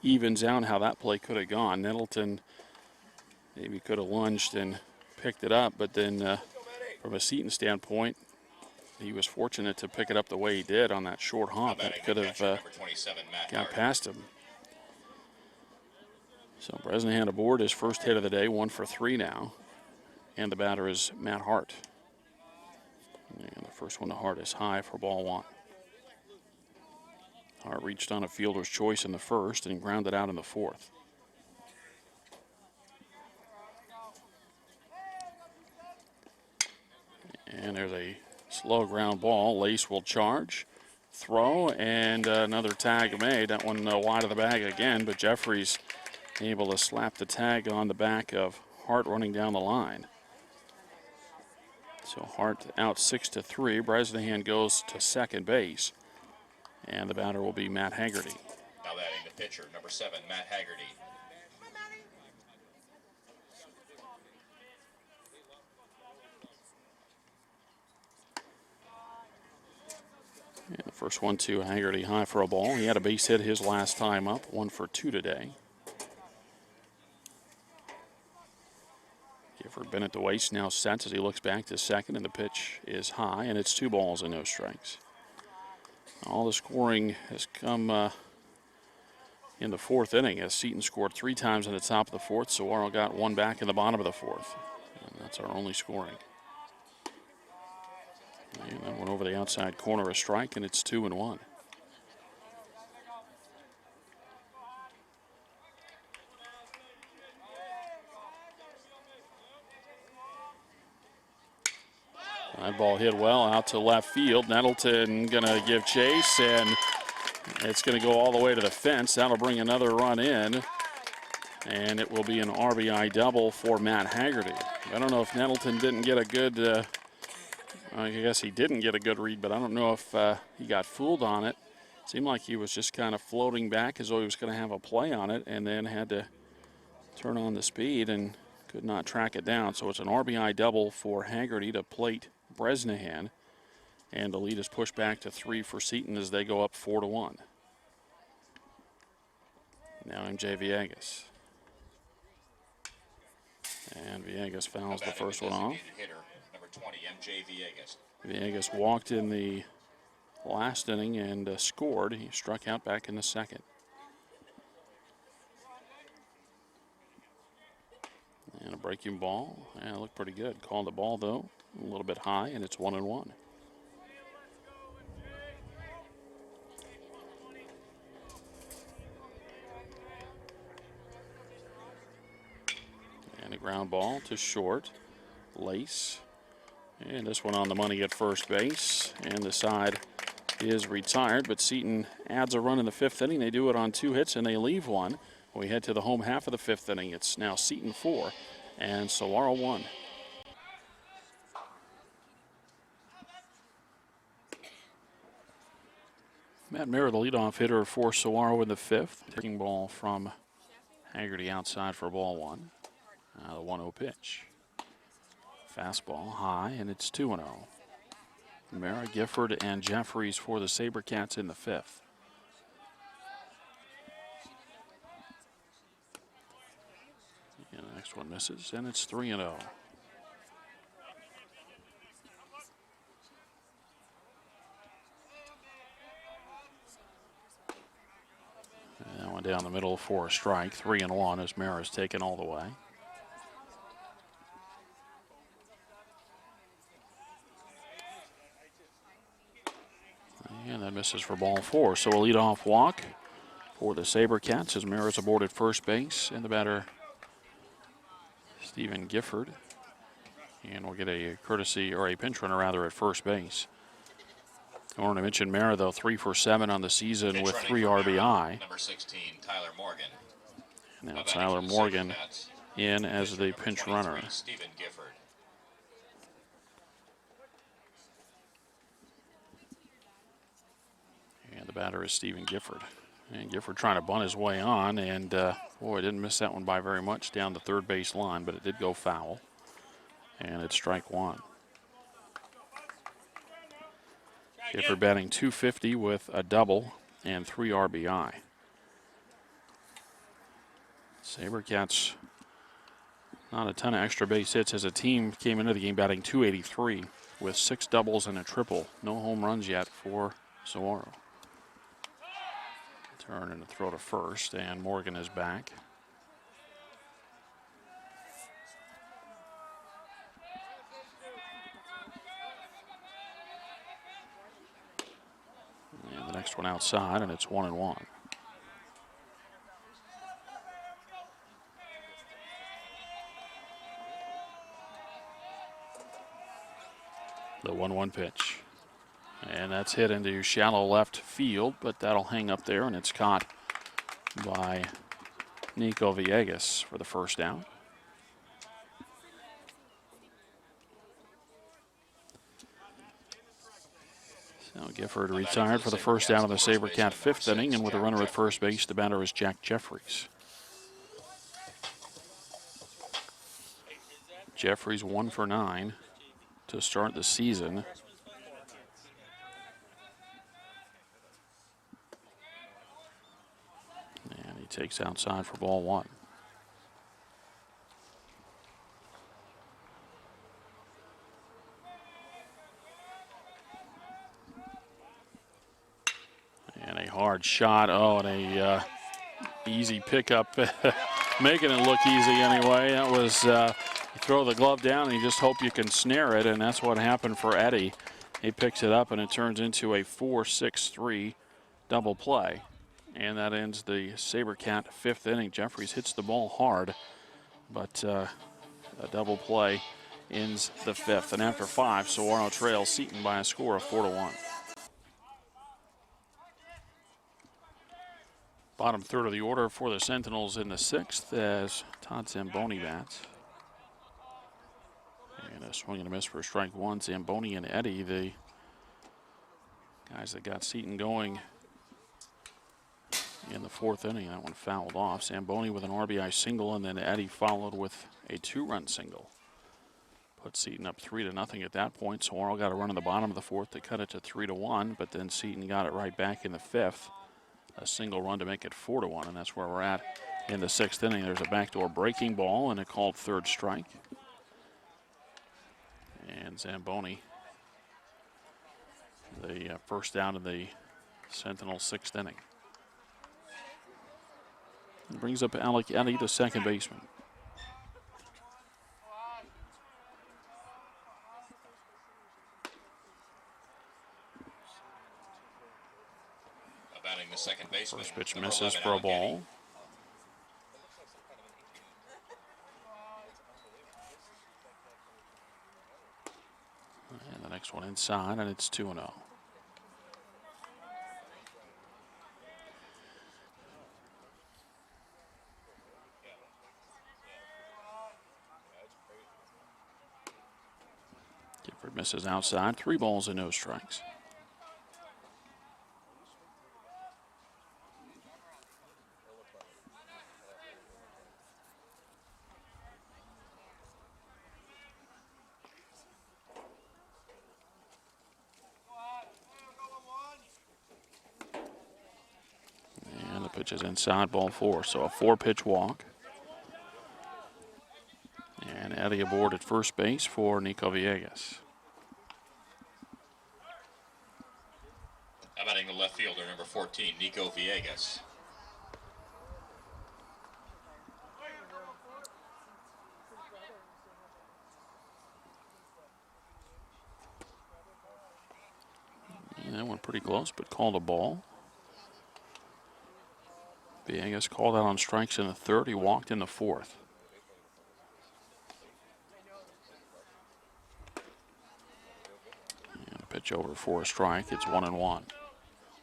evens out how that play could have gone. Nettleton maybe could have lunged and picked it up, but then from a Seton standpoint, he was fortunate to pick it up the way he did on that short hop. That could have got past him. So Bresnahan aboard his first hit of the day, 1 for 3 now. And the batter is Matt Hart. And the first one to Hart is high for ball 1. Hart reached on a fielder's choice in the first and grounded out in the 4th. And there's a slow ground ball. Lace will charge, throw, and another tag made. That one wide of the bag again, but Jeffries able to slap the tag on the back of Hart running down the line. So Hart out 6-3. Bresnahan goes to second base. And the batter will be Matt Haggerty. Now batting the pitcher, number 7, Matt Haggerty. And the first one to Haggerty, high for a ball. He had a base hit his last time up, 1 for 2 today. Gifford Bennett the waist now sets as he looks back to second, and the pitch is high, and it's 2 balls and no strikes. All the scoring has come in the 4th inning as Seton scored 3 times in the top of the 4th. Saguaro got 1 back in the bottom of the 4th. And that's our only scoring. And that went over the outside corner, a strike, and it's 2-1. That ball hit well out to left field. Nettleton going to give chase, and it's going to go all the way to the fence. That'll bring another run in, and it will be an RBI double for Matt Haggerty. I don't know if Nettleton didn't get a good, I guess he didn't get a good read, but I don't know if he got fooled on it. Seemed like he was just kind of floating back as though he was going to have a play on it, and then had to turn on the speed and could not track it down. So it's an RBI double for Haggerty to plate Bresnahan, and the lead is pushed back to 3 for Seton as they go up 4-1. Now MJ Villegas. And Villegas fouls the first one off. Hitter, number 20, MJ Villegas. Villegas walked in the last inning and scored. He struck out back in the 2nd. And a breaking ball. Yeah, it looked pretty good. Called the ball, though, a little bit high, and it's 1-1. And a ground ball to short. Lace. And this one on the money at first base. And the side is retired, but Seton adds a run in the 5th inning. They do it on 2 hits, and they leave 1. We head to the home half of the 5th inning. It's now Seton 4 and Saguaro 1. Matt Merritt, the leadoff hitter for Saguaro in the 5th. Taking ball from Haggerty outside for ball 1. The 1-0 pitch. Fastball high, and it's 2-0. Mara, Gifford, and Jeffries for the SaberCats in the 5th. And the next one misses, and it's 3-0. And that one down the middle for a strike. 3-1 as Mara's taken all the way. And that misses for ball 4. So a leadoff walk for the SaberCats as Mara's aboard at first base, and the batter Stephen Gifford. And we'll get a courtesy, or a pinch runner rather, at first base. I want to mention Mara, though, 3 for 7 on the season Pinch with running 3 for Mara, RBI. Number 16, Tyler Morgan. Now Tyler Morgan in as the pinch runner. Stephen Gifford. And the batter is Stephen Gifford. And Gifford trying to bunt his way on, and boy, didn't miss that one by very much down the third base line, but it did go foul. And it's strike 1. Gifford batting .250 with a double and 3 RBI. SaberCats, not a ton of extra base hits as a team, came into the game batting .283 with 6 doubles and a triple. No home runs yet for Saguaro. Turn and a throw to first, and Morgan is back. And the next one outside, and it's 1-1. The 1-1 pitch. And that's hit into shallow left field, but that'll hang up there, and it's caught by Nico Villegas for the first down. So Gifford retired for the first down of the SaberCat 5th inning, and with a runner at first base, the batter is Jack Jeffries. Jeffries 1 for 9 to start the season. And he takes outside for ball 1. hard shot. Oh, and a easy pickup. Making it look easy anyway. That was, you throw the glove down and you just hope you can snare it, and that's what happened for Eddie. He picks it up and it turns into a 4-6-3 double play. And that ends the SaberCat fifth inning. Jeffries hits the ball hard, but a double play ends the fifth. And after 5, Saguaro trails Seton by a score of 4-1. Bottom third of the order for the Sentinels in the 6th as Todd Zamboni bats. And a swing and a miss for strike 1. Zamboni and Eddie, the guys that got Seton going in the 4th inning. That one fouled off. Zamboni with an RBI single, and then Eddie followed with a 2-run single. Put Seton up 3-0 at that point. Saguaro got a run in the bottom of the 4th to cut it to 3-1, but then Seton got it right back in the 5th. A single run to make it 4-1, and that's where we're at in the 6th inning. There's a backdoor breaking ball and a called third strike. And Zamboni, the first out of the Sentinel 6th inning. It brings up Alec Eddy, the second baseman. Batting the second baseman. First pitch misses for a ball. And the next one inside, and it's 2-0. Gifford misses outside. 3 balls and no strikes. Pitch is inside, ball 4. So a 4-pitch walk. And Eddie aboard at first base for Nico Villegas. Batting the left fielder, number 14, Nico Villegas. Yeah, that went pretty close, but called a ball. Villegas called out on strikes in the 3rd. He walked in the 4th. And a pitch over for a strike. It's 1-1.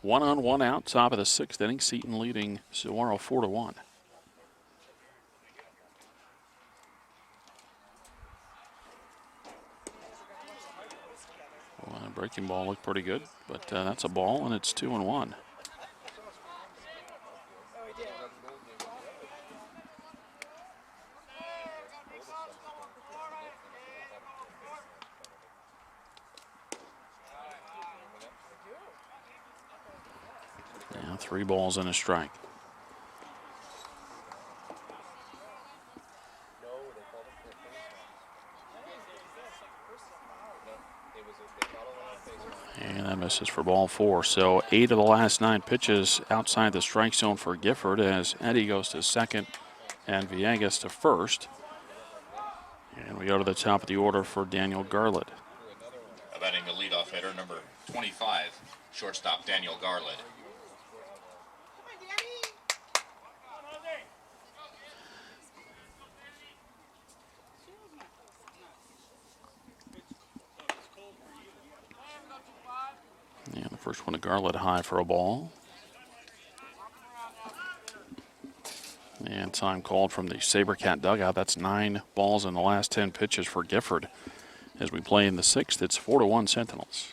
1 on, 1 out. Top of the 6th inning. Seton leading Saguaro 4-1. Well, that breaking ball looked pretty good, but that's a ball, and it's 2-1. Now 3 balls and a strike. And that misses for ball 4. So 8 of the last 9 pitches outside the strike zone for Gifford as Eddie goes to second and Villegas to first. And we go to the top of the order for Daniel Garland. Batting the leadoff hitter, number 25, shortstop Daniel Garland. And the first one to Garland high for a ball. And time called from the SaberCat dugout. That's 9 balls in the last 10 pitches for Gifford. As we play in the 6th, it's 4-1 Sentinels.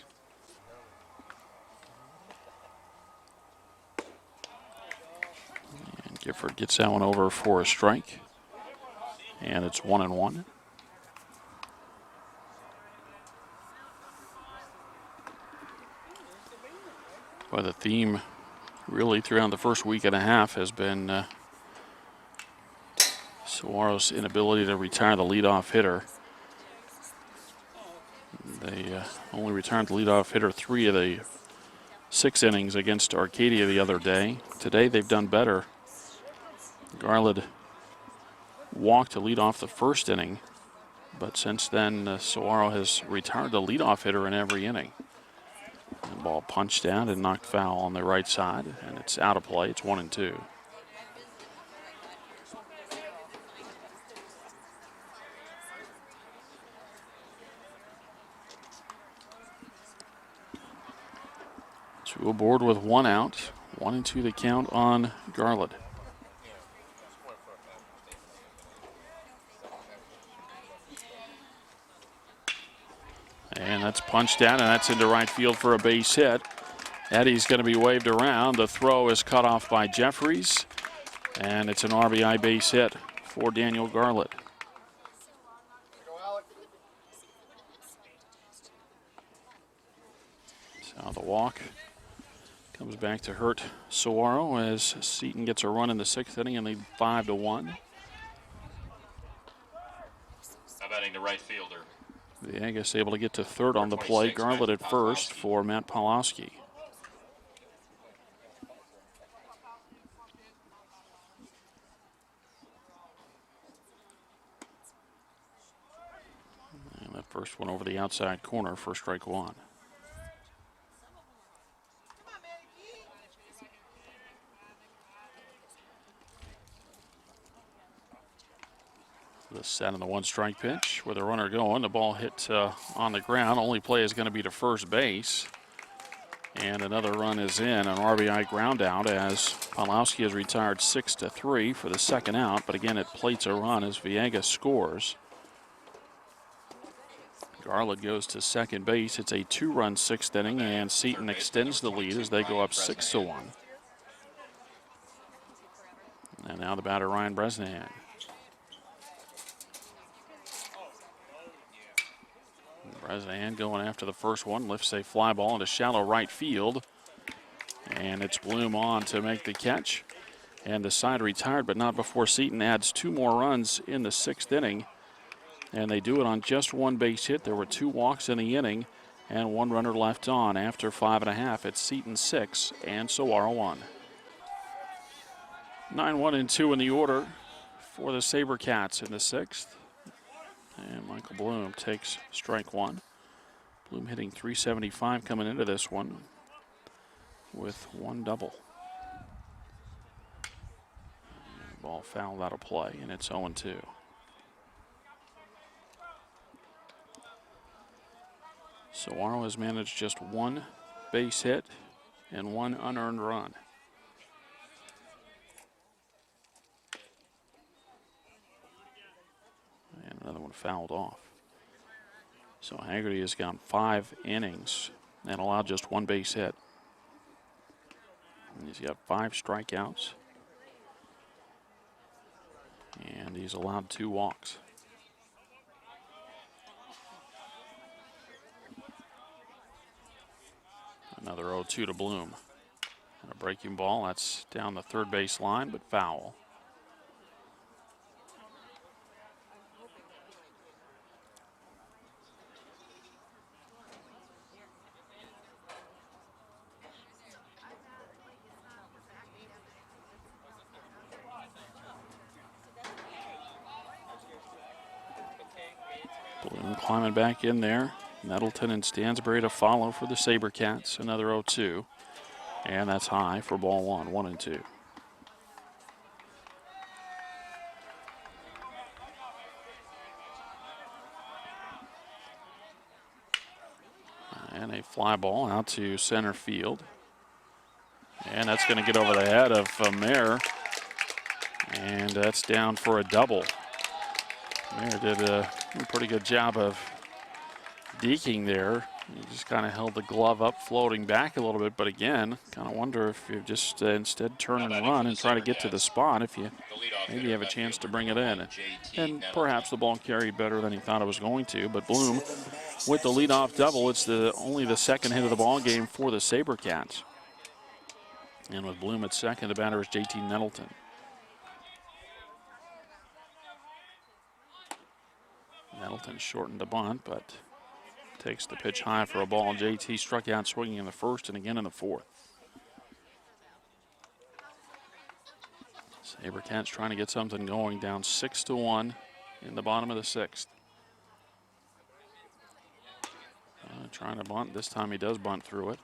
And Gifford gets that one over for a strike. And it's 1-1. Well, the theme really throughout the first week and a half has been Saguaro's inability to retire the leadoff hitter. They only returned the leadoff hitter 3 of the 6 innings against Arcadia the other day. Today they've done better. Garland walked to lead off the first inning, but since then Saguaro has retired the leadoff hitter in every inning. The ball punched down and knocked foul on the right side, and it's out of play. It's 1-2. Two aboard with 1 out. 1-2 the count on Garland. And that's punched down, and that's into right field for a base hit. Eddie's going to be waved around. The throw is cut off by Jeffries, and it's an RBI base hit for Daniel Garland. So the walk comes back to hurt Saguaro as Seton gets a run in the 6th inning and lead 5-1. Now batting the right fielder. Villegas able to get to third on the play. Garland at first for Matt Pawlowski. And that first one over the outside corner for strike 1. The set and the 1-strike pitch with a runner going. The ball hit on the ground. Only play is going to be to first base. And another run is in, an RBI ground out as Pawlowski has retired 6-3 for the second out. But again, it plates a run as Villegas scores. Garland goes to second base. It's a 2-run 6th inning, and Seton extends the lead as they go up 6-1. And now the batter, Ryan Bresnahan. Bresnahan going after the first one, lifts a fly ball into shallow right field. And it's Bloom on to make the catch. And the side retired, but not before Seton adds 2 more runs in the 6th inning. And they do it on just 1 base hit. There were 2 walks in the inning and 1 runner left on after 5.5. It's Seton 6 and Saguaro 1. 9-1-2 in the order for the SaberCats in the 6th. And Michael Bloom takes strike 1. Bloom hitting .375 coming into this one with 1 double. Ball fouled out of play, and it's 0-2. Saguaro has managed just 1 base hit and 1 unearned run. And another one fouled off. So Haggerty has gone 5 innings and allowed just 1 base hit. And he's got 5 strikeouts. And he's allowed 2 walks. Another 0-2 to Bloom. And a breaking ball, that's down the third base line, but foul. Bloom climbing back in there. Nettleton and Stansbury to follow for the SaberCats. Another 0-2. And that's high for ball 1, 1-2. And a fly ball out to center field. And that's going to get over the head of Mayer. And that's down for a double. Mayer did a pretty good job of deking there. He just kind of held the glove up, floating back a little bit. But again, kind of wonder if you just instead turn and run and try to get to the spot if you maybe have a chance to bring it in. And perhaps the ball carried better than he thought it was going to. But Bloom with the leadoff double. It's only the second hit of the ball game for the SaberCats. And with Bloom at second, the batter is JT Nettleton. Nettleton shortened the bunt, but takes the pitch high for a ball. JT struck out swinging in the first and again in the fourth. SaberCats trying to get something going, down 6-1 in the bottom of the sixth. Trying to bunt. This time he does bunt through it.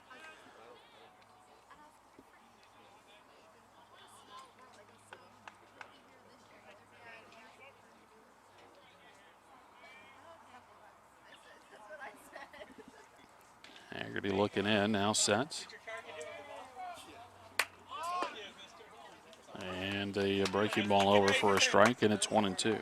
Haggerty looking in, now sets. And a breaking ball over for a strike, and it's 1-2.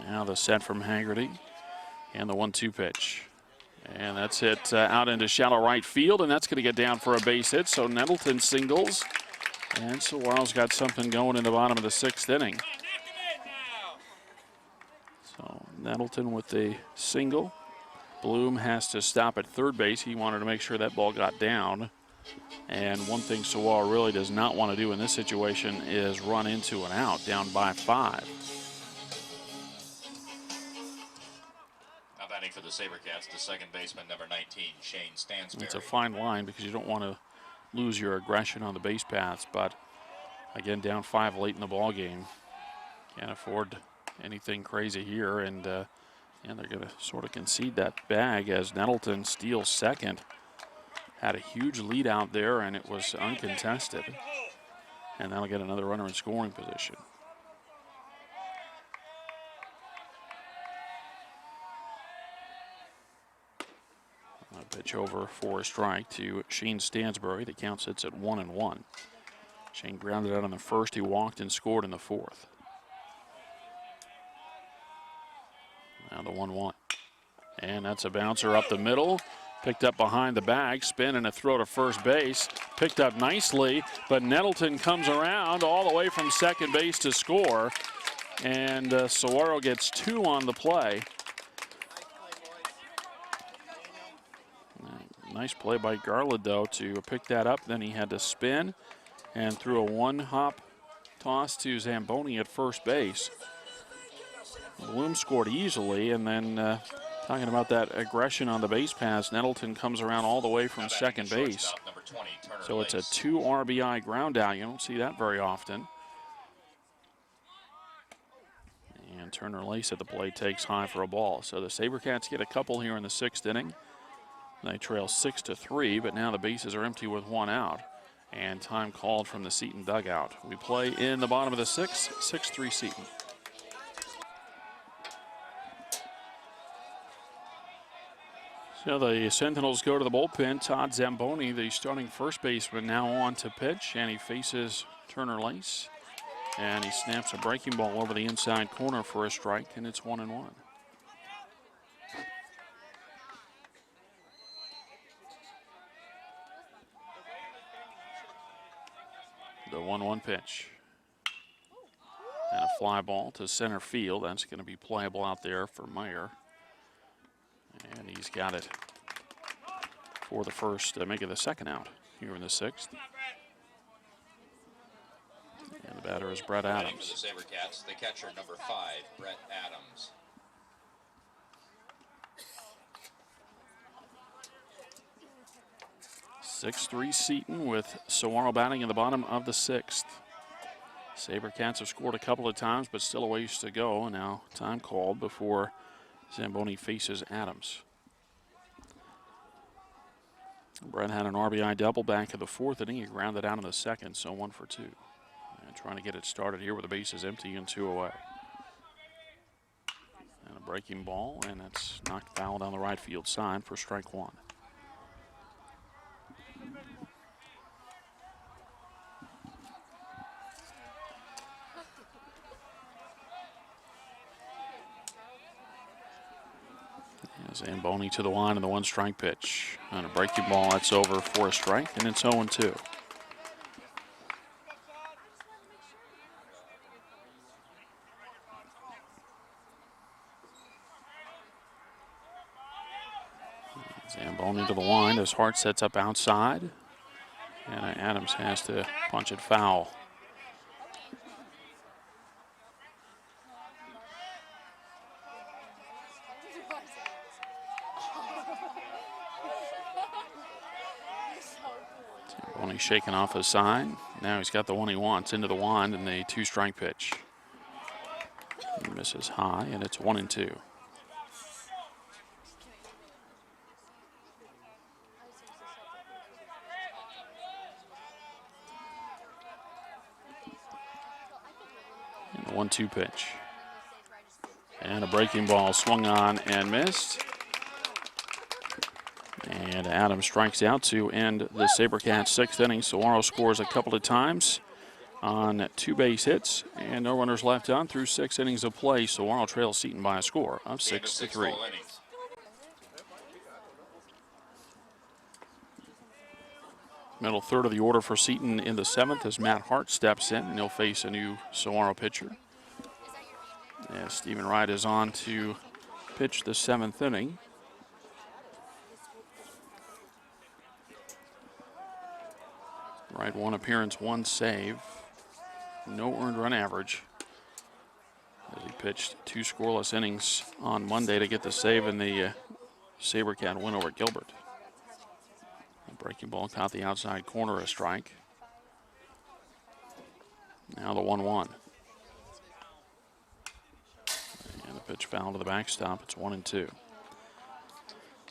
Now the set from Haggerty and the 1-2 pitch. And that's hit out into shallow right field, and that's going to get down for a base hit. So Nettleton singles, and Saguaro's got something going in the bottom of the sixth inning. So Nettleton with the single. Bloom has to stop at third base. He wanted to make sure that ball got down. And one thing Saguaro really does not want to do in this situation is run into an out, down by 5. Now batting for the SaberCats, the second baseman, number 19, Shane Stansberry. It's a fine line because you don't want to lose your aggression on the base paths, but again, down 5 late in the ball game. Can't afford anything crazy here, and they're going to sort of concede that bag as Nettleton steals second. Had a huge lead out there, and it was uncontested. And that'll get another runner in scoring position. A pitch over for a strike to Shane Stansberry. The count sits at 1-1. Shane grounded out on the first. He walked and scored in the fourth. Now the 1-1. And that's a bouncer up the middle. Picked up behind the bag, spin and a throw to first base. Picked up nicely, but Nettleton comes around all the way from second base to score. And Saguaro gets 2 on the play. Nice play by Garland, though, to pick that up. Then he had to spin and threw a one-hop toss to Zamboni at first base. Bloom scored easily, and then talking about that aggression on the base pass, Nettleton comes around all the way from second base. So it's a 2 RBI ground out. You don't see that very often. And Turner Lace at the plate takes high for a ball. So the SaberCats get a couple here in the sixth inning. They trail 6-3, but now the bases are empty with 1 out. And time called from the Seton dugout. We play in the bottom of the sixth, 6-3 Seton. So the Sentinels go to the bullpen. Todd Zamboni, the starting first baseman, now on to pitch, and he faces Turner Lace. And he snaps a breaking ball over the inside corner for a strike, and it's 1-1. The 1-1 pitch. And a fly ball to center field. That's going to be playable out there for Meyer. And he's got it for the first, making the second out here in the sixth. And the batter is Brett Adams. For the SaberCats, the catcher, number 5, Brett Adams. (6-3) Seton with Saguaro batting in the bottom of the sixth. SaberCats have scored a couple of times, but still a ways to go. And now time called before Zamboni faces Adams. Brett had an RBI double back in the fourth inning. He grounded out in the second, so 1 for 2. And trying to get it started here with the bases empty and 2 away. And a breaking ball, and it's knocked foul down the right field side for strike 1. Zamboni to the line and the 1-strike pitch. And a breaking ball, that's over for a strike, and it's 0-2. Zamboni to the line as Hart sets up outside. And Adams has to punch it foul. Only shaking off his sign. Now he's got the one he wants into the wand and the 2-strike pitch. He misses high, and it's 1-2. And the 1-2 pitch. And a breaking ball swung on and missed. And Adams strikes out to end the SaberCats' 6th inning. Saguaro scores a couple of times on 2 base hits, and no runners left on through 6 innings of play. Saguaro trails Seton by a score of 6-3. Middle third of the order for Seton in the 7th as Matt Hart steps in, and he'll face a new Saguaro pitcher. As Stephen Wright is on to pitch the 7th inning. Wright 1 appearance, 1 save. No earned run average. As he pitched 2 scoreless innings on Monday to get the save in the SaberCat win over Gilbert. The breaking ball caught the outside corner, a strike. Now the 1-1. And the pitch foul to the backstop. It's 1-2.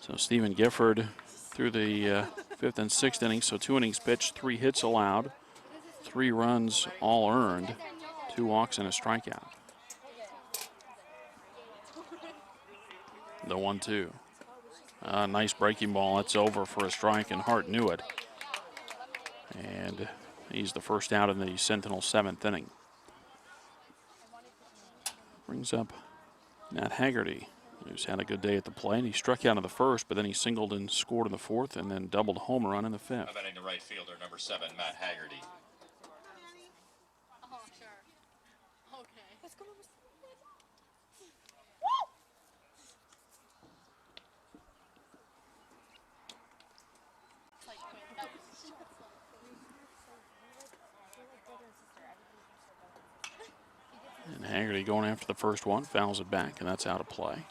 So Stephen Gifford through the 5th and 6th innings. So 2 innings pitched, 3 hits allowed, 3 runs all earned, 2 walks and a strikeout. The 1-2. Nice breaking ball. That's over for a strike, and Hart knew it. And he's the first out in the Sentinel 7th inning. Brings up Matt Haggerty, who's had a good day at the plate. He struck out in the 1st, but then he singled and scored in the 4th, and then doubled home run in the 5th. Batting the right fielder, number 7, Matt Haggerty. Oh, sure. Okay. Let's go. And Haggerty going after the first one, fouls it back, and that's out of play.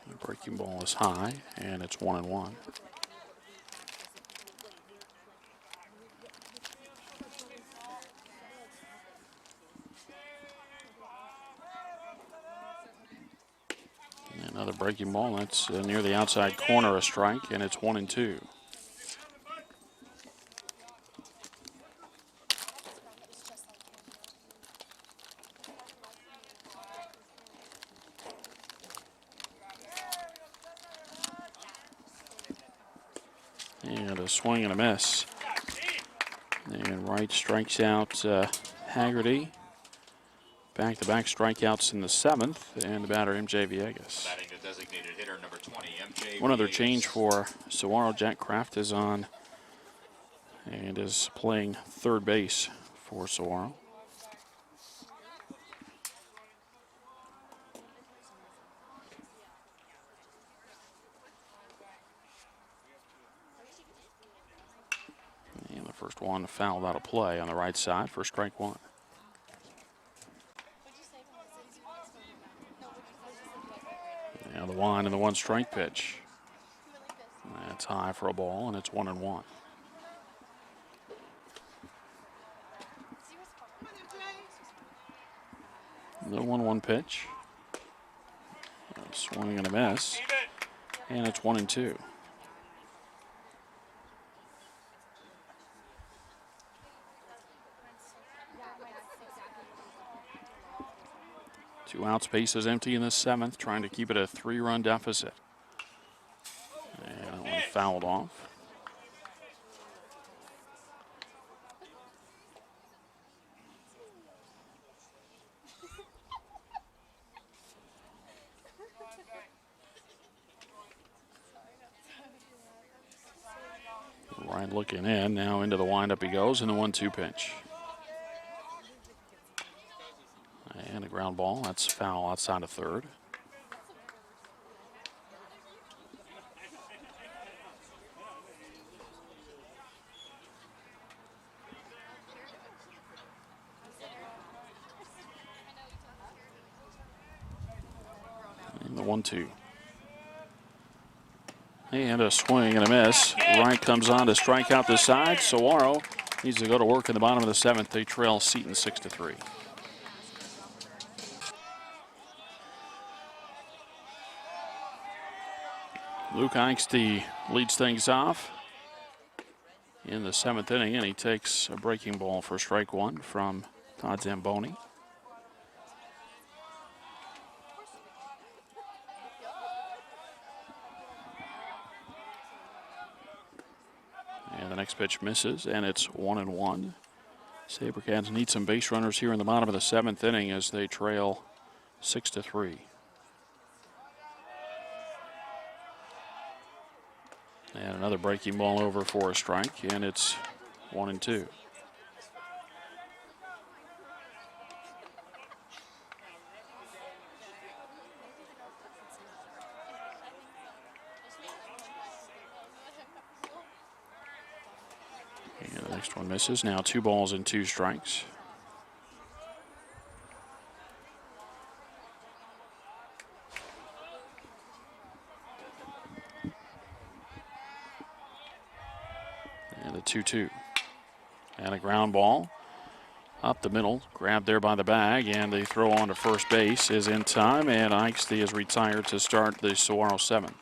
The breaking ball is high, and it's 1-1. Another breaking ball. That's near the outside corner, a strike, and it's 1-2. And a swing and a miss. And Wright strikes out Haggerty. Back-to-back strikeouts in the 7th, and the batter, MJ Villegas. Batting the designated hitter, number 20, MJ One other Villegas. change for Saguaro. Jack Kraft is on and is playing 3rd base for Saguaro. And the first one fouled out of play on the right side for strike 1. Now the 1 and the 1-strike pitch. That's high for a ball, and it's 1-1. The 1-1 pitch. A swing and a miss, and it's 1-2. Two outs, base is empty in the 7th, trying to keep it a 3-run deficit. And that one fouled off. Ryan looking in, now into the windup he goes, and the 1-2 pitch. And a ground ball, that's foul outside of third. And the 1-2. And a swing and a miss. Wright comes on to strike out the side. Saguaro needs to go to work in the bottom of the 7th. They trail Seton 6-3. Luke Eichste leads things off in the 7th inning, and he takes a breaking ball for strike one from Todd Zamboni. And the next pitch misses, and it's 1-1. SaberCats need some base runners here in the bottom of the 7th inning as they trail 6-3. And another breaking ball over for a strike, and it's 1-2. And the next one misses. Now 2 balls and 2 strikes. And the 2-2. And a ground ball up the middle, grabbed there by the bag, and the throw on to first base is in time, and Eichste is retired to start the Saguaro 7th.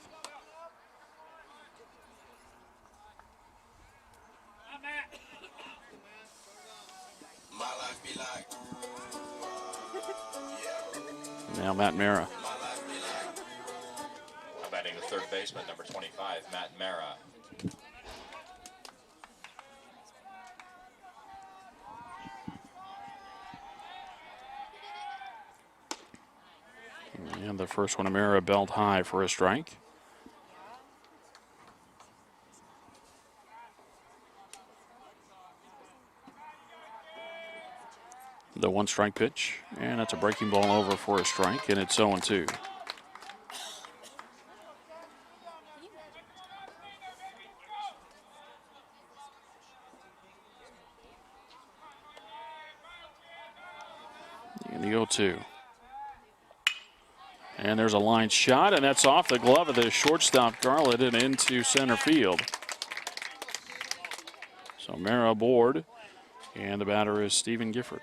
Now Matt Mara. Batting the third baseman, number 25, Matt Mara. And the first one, Mara belt high for a strike. The 1-strike pitch, and it's a breaking ball over for a strike, and it's 0-2. And the 0-2. And there's a line shot, and that's off the glove of the shortstop Garland and into center field. So Mara aboard, and the batter is Stephen Gifford.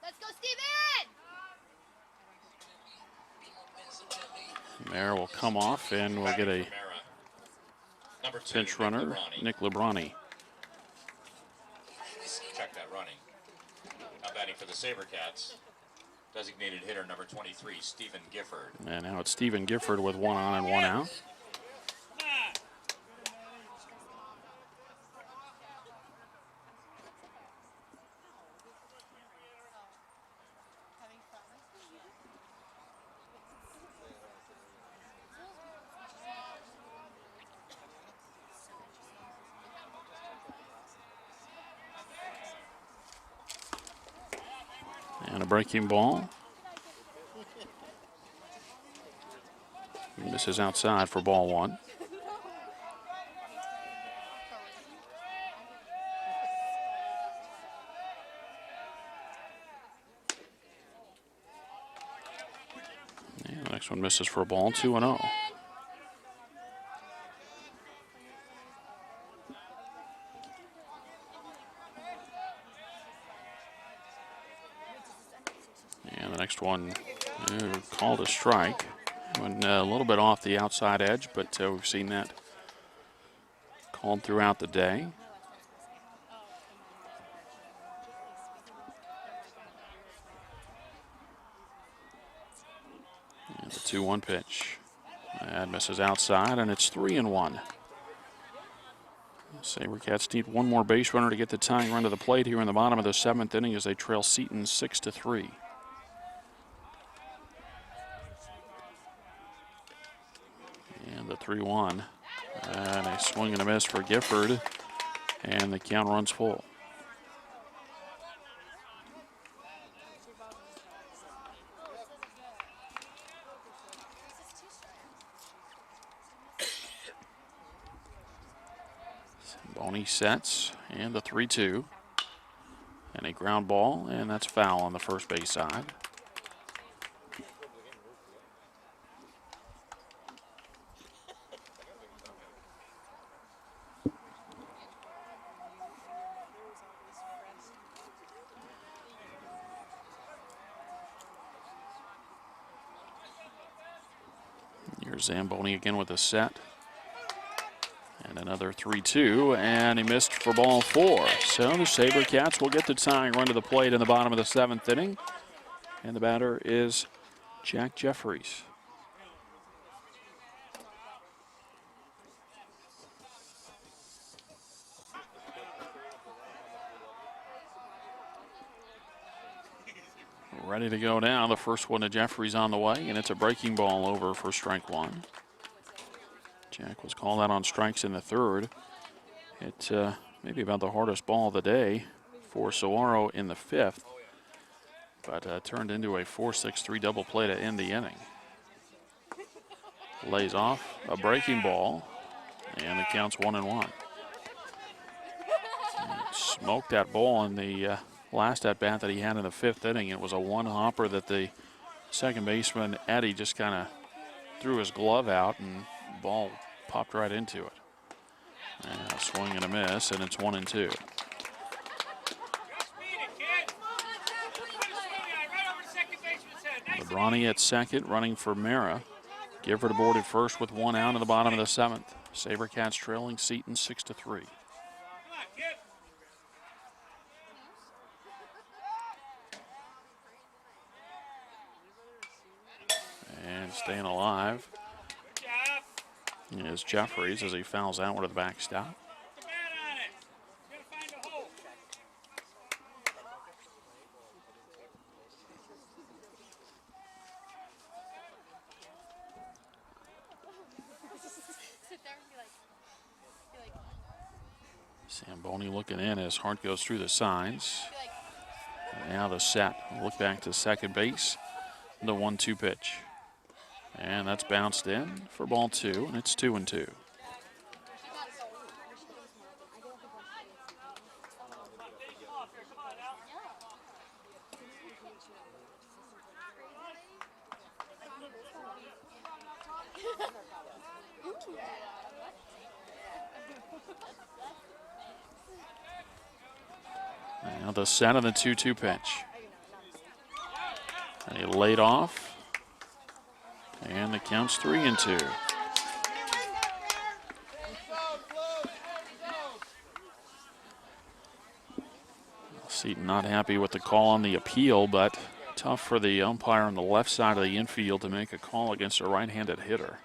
Let's go, Steven! Mara will come off, and we'll get a Number 2, pinch runner, Nick Lebrani. Check that running. Now batting for the SaberCats, designated hitter number 23, Stephen Gifford. And now it's Stephen Gifford with 1 on and 1 out. And a breaking ball. This is outside for ball 1. And the next one misses for a ball, 2-0. And the next one called a strike. Went a little bit off the outside edge, but we've seen that called throughout the day. And the 2-1 pitch. That misses outside, and it's 3-1. SaberCats need one more base runner to get the tying run to the plate here in the bottom of the 7th inning as they trail Seton 6-3. And the 3-1. And a swing and a miss for Gifford. And the count runs full. Boney sets, and the 3-2. And a ground ball, and that's foul on the first base side. Here's Zamboni again with a set. And another 3-2, and he missed for ball 4. So the SaberCats will get the tying run to the plate in the bottom of the 7th inning. And the batter is Jack Jeffries. Ready to go now. The first one to Jeffries on the way, and it's a breaking ball over for strike 1. Jack was called out on strikes in the 3rd. It maybe about the hardest ball of the day for Saguaro in the 5th, but turned into a 4-6-3 double play to end the inning. Lays off a breaking ball, and the count's 1-1. Smoked that ball in the last at bat that he had in the 5th inning. It was a one-hopper that the second baseman Eddie just kind of threw his glove out, and the ball popped right into it. And a swing and a miss, and it's 1-2. Lebrani at second, running for Mara. Gifford aboard at first with 1 out in the bottom of the 7th. SaberCats trailing Seton 6-3. And staying alive is Jeffries as he fouls outward of the backstop. Zamboni looking in as Hart goes through the signs. And now the set. Look back to second base. The 1-2 pitch. And that's bounced in for ball 2, and it's 2-2. Now the set of the 2-2 pitch. And he laid off. And the count's 3-2. Seton not happy with the call on the appeal, but tough for the umpire on the left side of the infield to make a call against a right-handed hitter.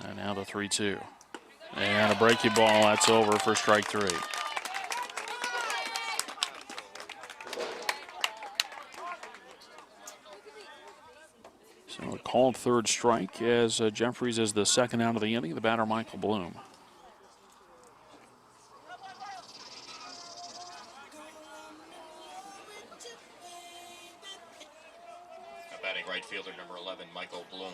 And now the 3-2. And a breaking ball, that's over for strike 3. So a called third strike as Jeffries is the second out of the inning. The batter, Michael Bloom. Batting right fielder number 11, Michael Bloom.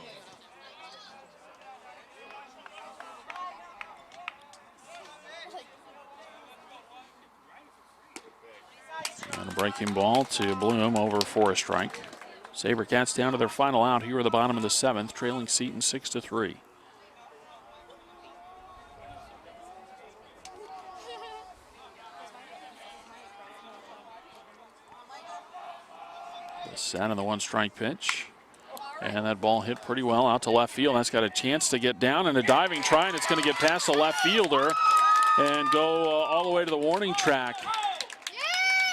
And a breaking ball to Bloom over for a strike. SaberCats down to their final out here at the bottom of the 7th, trailing Seton 6-3. The set of the 1-strike pitch. And that ball hit pretty well out to left field. That's got a chance to get down, and a diving try, and it's going to get past the left fielder and go all the way to the warning track.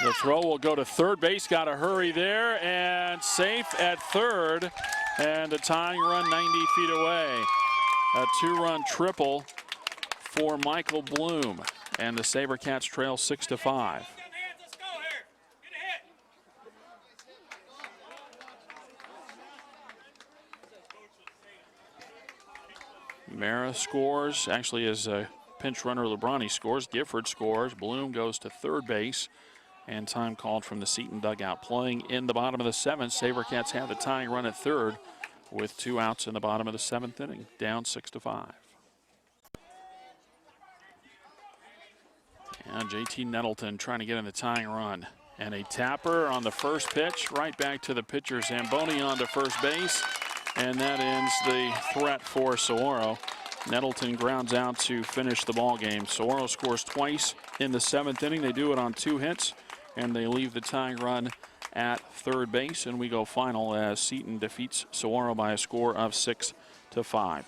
The throw will go to third base. Got to hurry there, and safe at third. And the tying run 90 feet away. A 2-run triple for Michael Bloom. And the SaberCats trail 6-5. Mara scores, actually as a pinch runner Lebrani scores, Gifford scores, Bloom goes to third base, and time called from the Seton dugout. Playing in the bottom of the 7th, SaberCats have the tying run at third with 2 outs in the bottom of the 7th inning, down 6-5. And JT Nettleton trying to get in the tying run. And a tapper on the first pitch, right back to the pitcher Zamboni on to first base. And that ends the threat for Saguaro. Nettleton grounds out to finish the ball game. Saguaro scores twice in the 7th inning. They do it on 2 hits, and they leave the tying run at third base. And we go final as Seton defeats Saguaro by a score of 6-5.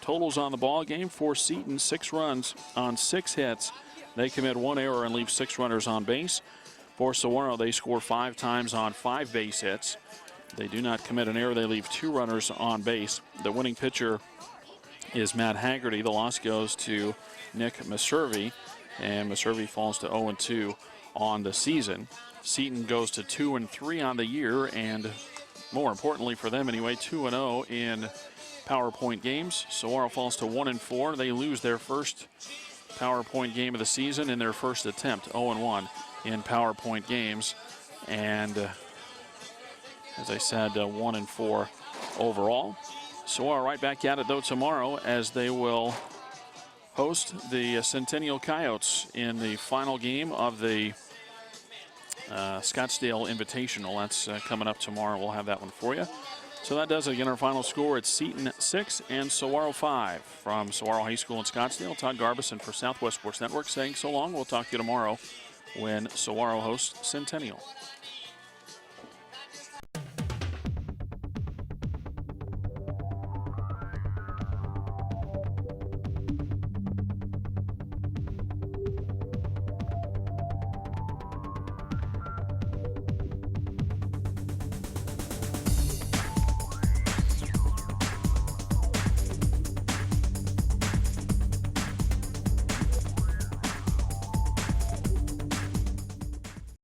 Totals on the ball game for Seton: 6 runs on 6 hits. They commit 1 error and leave 6 runners on base. For Saguaro, they score 5 times on 5 base hits. They do not commit an error. They leave 2 runners on base. The winning pitcher is Matt Haggerty. The loss goes to Nick Maservi, and Maservi falls to 0-2 on the season. Seton goes to 2-3 on the year, and more importantly for them anyway, 2-0 in PowerPoint games. Saguaro falls to 1-4. They lose their first PowerPoint game of the season in their first attempt, 0-1 in PowerPoint games, and as I said, 1-4 overall. Saguaro right back at it though tomorrow as they will host the Centennial Coyotes in the final game of the Scottsdale Invitational. That's coming up tomorrow. We'll have that one for you. So that does it. Again, our final score, it's Seton 6 and Saguaro 5. From Saguaro High School in Scottsdale, Todd Garbison for Southwest Sports Network saying so long. We'll talk to you tomorrow when Saguaro hosts Centennial.